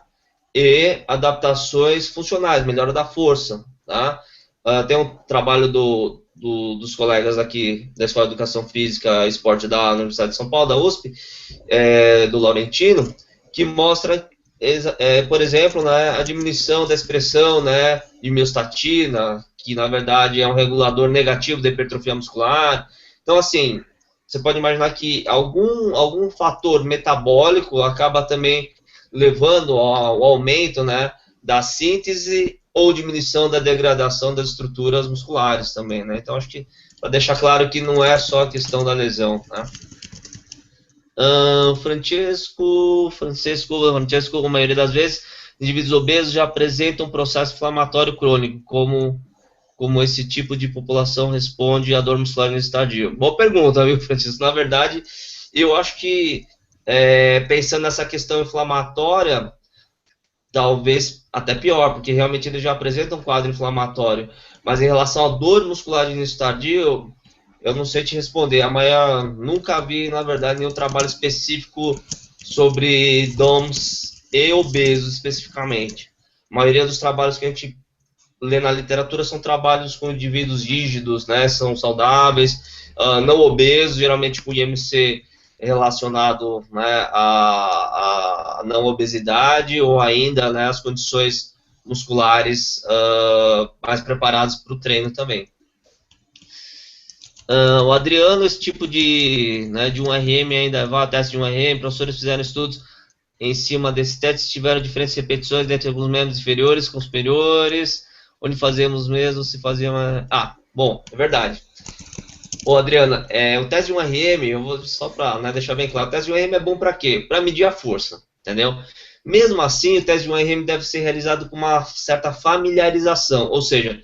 e adaptações funcionais, melhora da força. Tá? Tem um trabalho dos colegas aqui da Escola de Educação Física e Esporte da Universidade de São Paulo, da USP, do Laurentino, que mostra, por exemplo, né, a diminuição da expressão, né, de miostatina, que na verdade é um regulador negativo da hipertrofia muscular. Então, assim, você pode imaginar que algum fator metabólico acaba também levando ao aumento, né, da síntese ou diminuição da degradação das estruturas musculares também, né? Então, acho que para deixar claro que não é só a questão da lesão, né? Francesco, a maioria das vezes, indivíduos obesos já apresentam um processo inflamatório crônico, como esse tipo de população responde à dor muscular no estadio? Boa pergunta, viu, Francisco? Na verdade, eu acho que, pensando nessa questão inflamatória, talvez até pior, porque realmente ele já apresenta um quadro inflamatório. Mas em relação à dor muscular no estadio, eu não sei te responder. Amanhã nunca vi, na verdade, nenhum trabalho específico sobre DOMS e obesos especificamente. A maioria dos trabalhos que a gente lê na literatura são trabalhos com indivíduos rígidos, né, são saudáveis, não obesos, geralmente com IMC relacionado, né, à não obesidade ou ainda, né, as condições musculares mais preparadas para o treino também. O Adriano, esse tipo de 1RM ainda vai, teste de 1RM, professores fizeram estudos em cima desse teste, tiveram diferentes repetições entre alguns membros inferiores com superiores, onde fazemos mesmo, se fazia uma... bom, é verdade. Ô, Adriana, o teste de 1RM, eu vou só para deixar bem claro, o teste de 1RM é bom para quê? Para medir a força, entendeu? Mesmo assim, o teste de 1RM deve ser realizado com uma certa familiarização, ou seja,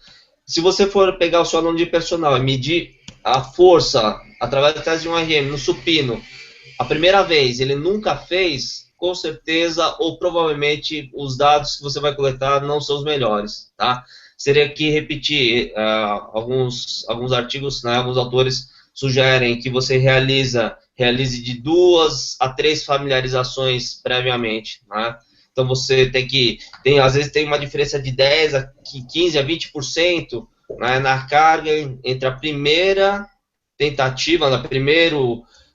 se você for pegar o seu aluno de personal e medir a força através do teste de 1RM no supino, a primeira vez ele nunca fez, com certeza ou provavelmente os dados que você vai coletar não são os melhores, tá? Seria que repetir alguns artigos, né, alguns autores sugerem que você realize de 2 a 3 familiarizações previamente, né? Então você às vezes tem uma diferença de 10 a 15 a 20%, né, na carga entre a primeira tentativa, na primeira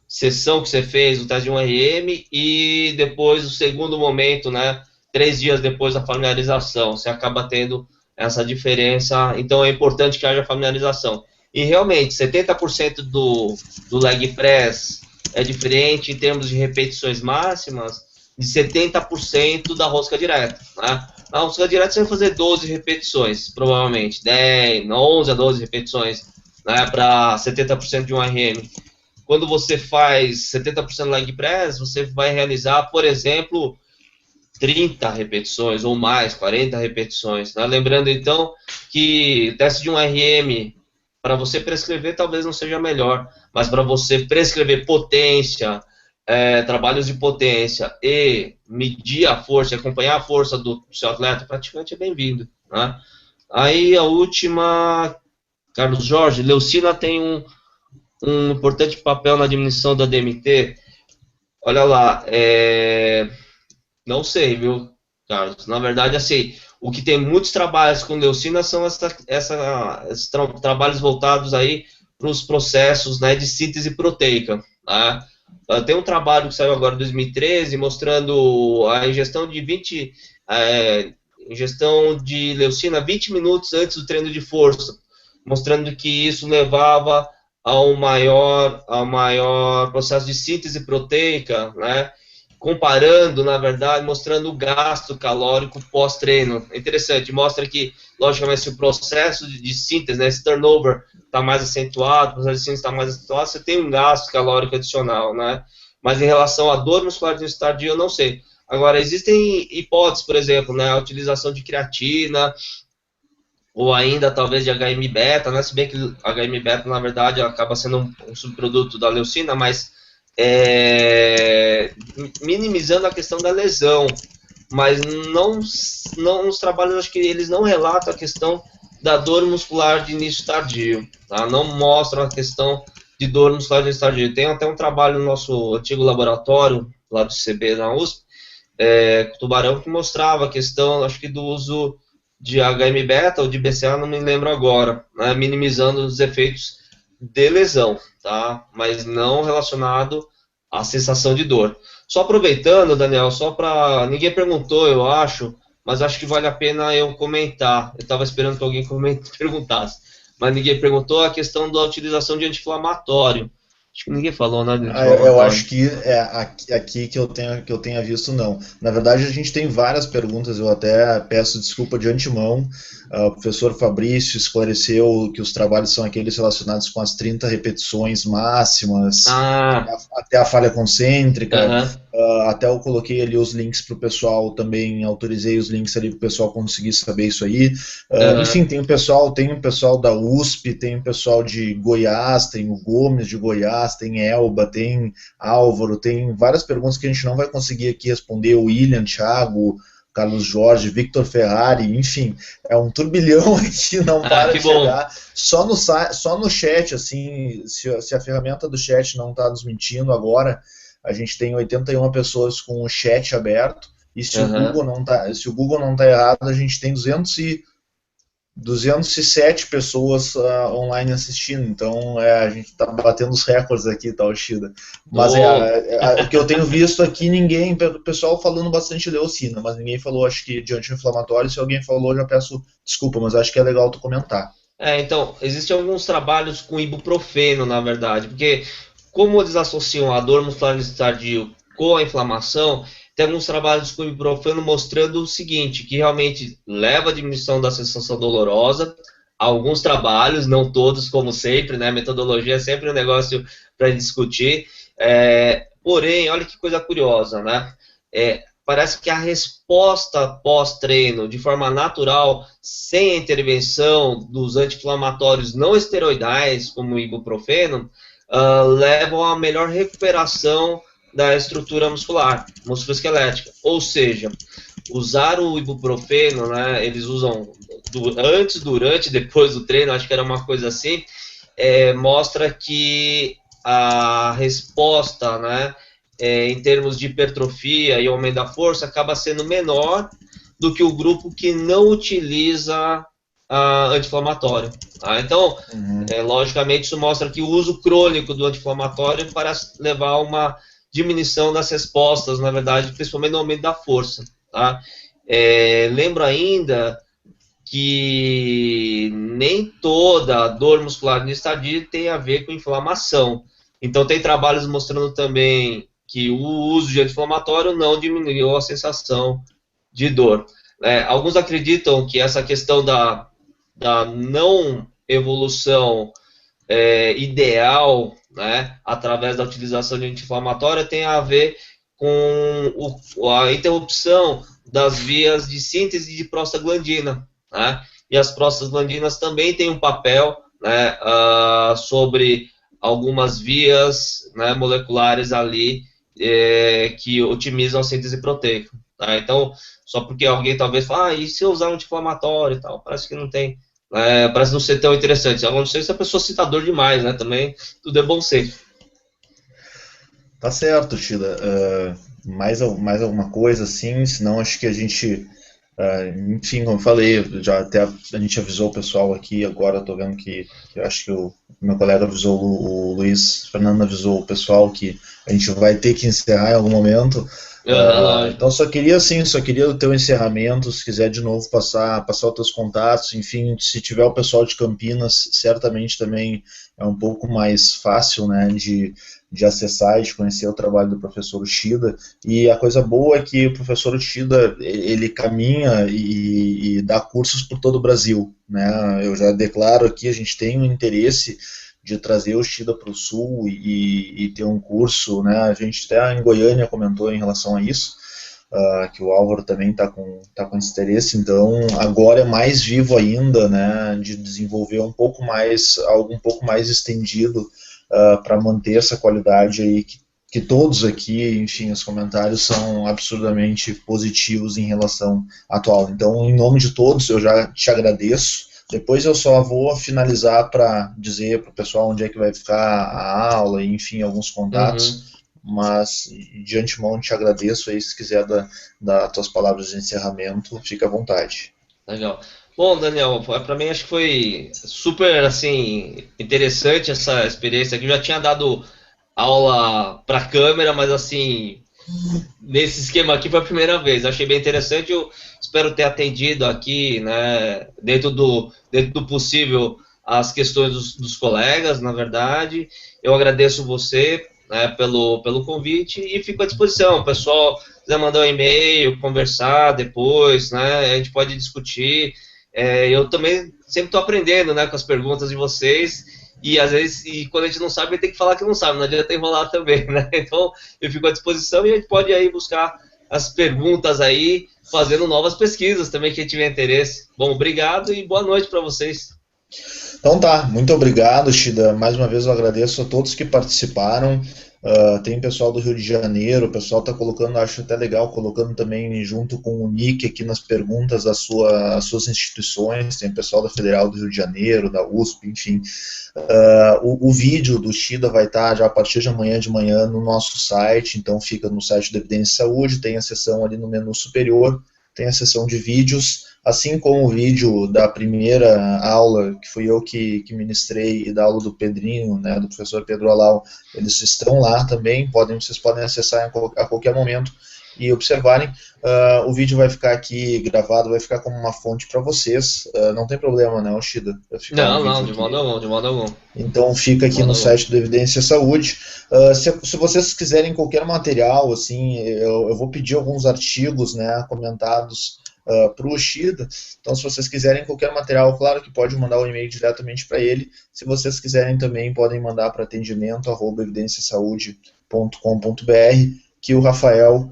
sessão que você fez o teste de 1RM e depois o segundo momento, né, 3 dias depois da familiarização, você acaba tendo essa diferença, então é importante que haja familiarização. E realmente, 70% do leg press é diferente em termos de repetições máximas de 70% da rosca direta, né? Na rosca direta você vai fazer 12 repetições, provavelmente, 11 a 12 repetições, né, para 70% de 1RM. Quando você faz 70% leg press, você vai realizar, por exemplo, 30 repetições ou mais, 40 repetições. Né? Lembrando, então, que o teste de 1RM, para você prescrever, talvez não seja melhor, mas para você prescrever potência, trabalhos de potência e medir a força, acompanhar a força do seu atleta, praticamente é bem-vindo. Né? Aí a última, Carlos Jorge, leucina tem um importante papel na diminuição da DMT. Olha lá, não sei, viu, Carlos? Na verdade, assim, o que tem muitos trabalhos com leucina são esses trabalhos voltados aí para os processos, né, de síntese proteica. Tá? Tem um trabalho que saiu agora em 2013 mostrando a ingestão de leucina 20 minutos antes do treino de força, mostrando que isso levava ao maior processo de síntese proteica, né? Comparando, na verdade, mostrando o gasto calórico pós-treino. É interessante, mostra que, logicamente, se o processo de síntese, né, esse turnover está mais acentuado, o processo de síntese está mais acentuado, você tem um gasto calórico adicional, né? Mas em relação à dor muscular de início tardio, eu não sei. Agora, existem hipóteses, por exemplo, né, a utilização de creatina, ou ainda talvez de HM-beta, né? Se bem que HM-beta, na verdade, acaba sendo um subproduto da leucina, mas minimizando a questão da lesão, mas não nos trabalhos, acho que eles não relatam a questão da dor muscular de início tardio, tá? Não mostram a questão de dor muscular de início tardio. Tem até um trabalho no nosso antigo laboratório, lá do CB na USP, Tubarão, que mostrava a questão, acho que do uso de HM-beta ou de BCA, não me lembro agora, né? Minimizando os efeitos de lesão, tá? Mas não relacionado à sensação de dor. Só aproveitando, Daniel, só para... Ninguém perguntou, eu acho, mas acho que vale a pena eu comentar. Eu estava esperando que alguém perguntasse, mas ninguém perguntou a questão da utilização de anti-inflamatório. Acho que ninguém falou, né, de anti-inflamatório. Eu acho que aqui que eu tenha visto, não. Na verdade, a gente tem várias perguntas, eu até peço desculpa de antemão. O professor Fabrício esclareceu que os trabalhos são aqueles relacionados com as 30 repetições máximas, até a falha concêntrica. Até eu coloquei ali os links para o pessoal também, autorizei os links ali para o pessoal conseguir saber isso aí. Enfim, tem o pessoal da USP, tem o pessoal de Goiás, tem o Gomes de Goiás, tem Elba, tem Álvaro, tem várias perguntas que a gente não vai conseguir aqui responder, o William, Thiago, Carlos Jorge, Victor Ferrari, enfim, é um turbilhão que não para de chegar. Só no chat, assim, se a ferramenta do chat não está nos mentindo agora, a gente tem 81 pessoas com o chat aberto, e se o Google não tá errado, a gente tem 207 pessoas online assistindo, então a gente está batendo os recordes aqui, tá, Shida? Mas o que eu tenho visto aqui, o pessoal falando bastante de leucina, mas ninguém falou, acho que, de anti-inflamatório. Se alguém falou, já peço desculpa, mas acho que é legal tu comentar. Então, existem alguns trabalhos com ibuprofeno, na verdade, porque como eles associam a dor muscular tardio com a inflamação, tem alguns trabalhos com ibuprofeno mostrando o seguinte, que realmente leva à diminuição da sensação dolorosa. Alguns trabalhos, não todos, como sempre, né? Metodologia é sempre um negócio para discutir. Porém, olha que coisa curiosa, né? Parece que a resposta pós-treino, de forma natural, sem a intervenção dos anti-inflamatórios não esteroidais, como o ibuprofeno, levam a melhor recuperação da estrutura muscular, musculoesquelética. Ou seja, usar o ibuprofeno, né, eles usam antes, durante, depois do treino, acho que era uma coisa assim, mostra que a resposta, né, em termos de hipertrofia e aumento da força, acaba sendo menor do que o grupo que não utiliza anti-inflamatório. Tá? Então, logicamente, isso mostra que o uso crônico do anti-inflamatório parece levar a uma diminuição das respostas, na verdade, principalmente no aumento da força. Tá? Lembro ainda que nem toda dor muscular tardia tem a ver com inflamação. Então, tem trabalhos mostrando também que o uso de anti-inflamatório não diminuiu a sensação de dor. Alguns acreditam que essa questão da não evolução ideal, né, através da utilização de anti-inflamatória tem a ver com a interrupção das vias de síntese de prostaglandina, né, e as prostaglandinas também têm um papel, né, sobre algumas vias, né, moleculares ali que otimizam a síntese proteica. Tá? Então, só porque alguém talvez fale, e se eu usar um anti-inflamatório e tal, parece que não tem, parece não ser tão interessante. A não ser se a pessoa cita dor demais, né? Também tudo é bom ser. Tá certo, Shida. Mais alguma coisa assim, senão acho que a gente, enfim, como eu falei, já até a gente avisou o pessoal aqui, agora estou vendo que acho que o meu colega avisou, o Luiz Fernando avisou o pessoal que a gente vai ter que encerrar em algum momento. Então só queria o teu encerramento, se quiser de novo passar os teus contatos, enfim, se tiver o pessoal de Campinas, certamente também é um pouco mais fácil, né, de acessar e de conhecer o trabalho do professor Uchida. E a coisa boa é que o professor Uchida, ele caminha e dá cursos por todo o Brasil, né? Eu já declaro aqui, a gente tem um interesse de trazer o Uchida para o Sul e ter um curso, né? A gente até em Goiânia comentou em relação a isso, que o Álvaro também está com esse interesse, então agora é mais vivo ainda, né, de desenvolver algo um pouco mais estendido para manter essa qualidade aí que todos aqui, enfim, os comentários são absurdamente positivos em relação à atual. Então, em nome de todos, eu já te agradeço. Depois eu só vou finalizar para dizer para o pessoal onde é que vai ficar a aula, enfim, alguns contatos. Mas, de antemão, te agradeço aí, se quiser dar tuas palavras de encerramento, fica à vontade. Legal. Bom, Daniel, para mim acho que foi super, assim, interessante essa experiência aqui. Eu já tinha dado aula para câmera, mas, assim, nesse esquema aqui foi a primeira vez. Eu achei bem interessante. Eu espero ter atendido aqui, né, dentro do possível, as questões dos colegas, na verdade. Eu agradeço você, né, pelo convite e fico à disposição. O pessoal quiser mandar um e-mail, conversar depois, né, a gente pode discutir. Eu também sempre estou aprendendo, né, com as perguntas de vocês e às vezes quando a gente não sabe, tem que falar que não sabe, não adianta enrolar também, né? Então eu fico à disposição e a gente pode aí buscar as perguntas aí, fazendo novas pesquisas também, quem tiver interesse. Bom, obrigado e boa noite para vocês. Então tá, muito obrigado, Shida. Mais uma vez eu agradeço a todos que participaram. Tem pessoal do Rio de Janeiro, o pessoal está colocando, acho até legal, colocando também junto com o nick aqui nas perguntas as suas instituições. Tem pessoal da Federal do Rio de Janeiro, da USP, enfim. O vídeo do Shida vai estar já a partir de amanhã de manhã no nosso site, então fica no site do Evidência Saúde, tem a seção ali no menu superior, tem a seção de vídeos, assim como o vídeo da primeira aula, que fui eu que ministrei, e da aula do Pedrinho, né, do professor Pedro Alau, eles estão lá também, vocês podem acessar a qualquer momento e observarem. O vídeo vai ficar aqui gravado, vai ficar como uma fonte para vocês, não tem problema, né, Oshida? Não, de modo algum, de modo algum. Então fica aqui no site do Evidência Saúde. Se vocês quiserem qualquer material, assim, eu vou pedir alguns artigos, né, comentados para o Oshida. Então, se vocês quiserem qualquer material, claro que pode mandar um e-mail diretamente para ele. Se vocês quiserem também, podem mandar para atendimento@evidenciasaude.com.br, que o Rafael,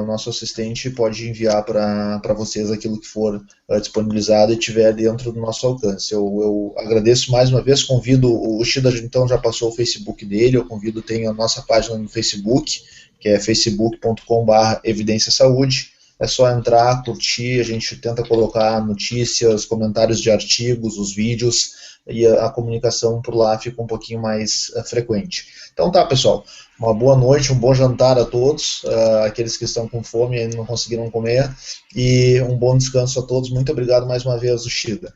nosso assistente, pode enviar para vocês aquilo que for disponibilizado e tiver dentro do nosso alcance. Eu agradeço mais uma vez, convido, o Oshida então já passou o Facebook dele, eu convido, tem a nossa página no Facebook, que é facebook.com/evidenciasaúde. É só entrar, curtir, a gente tenta colocar notícias, comentários de artigos, os vídeos, e a comunicação por lá fica um pouquinho mais frequente. Então tá, pessoal, uma boa noite, um bom jantar a todos, aqueles que estão com fome e não conseguiram comer, e um bom descanso a todos. Muito obrigado mais uma vez, Oshida.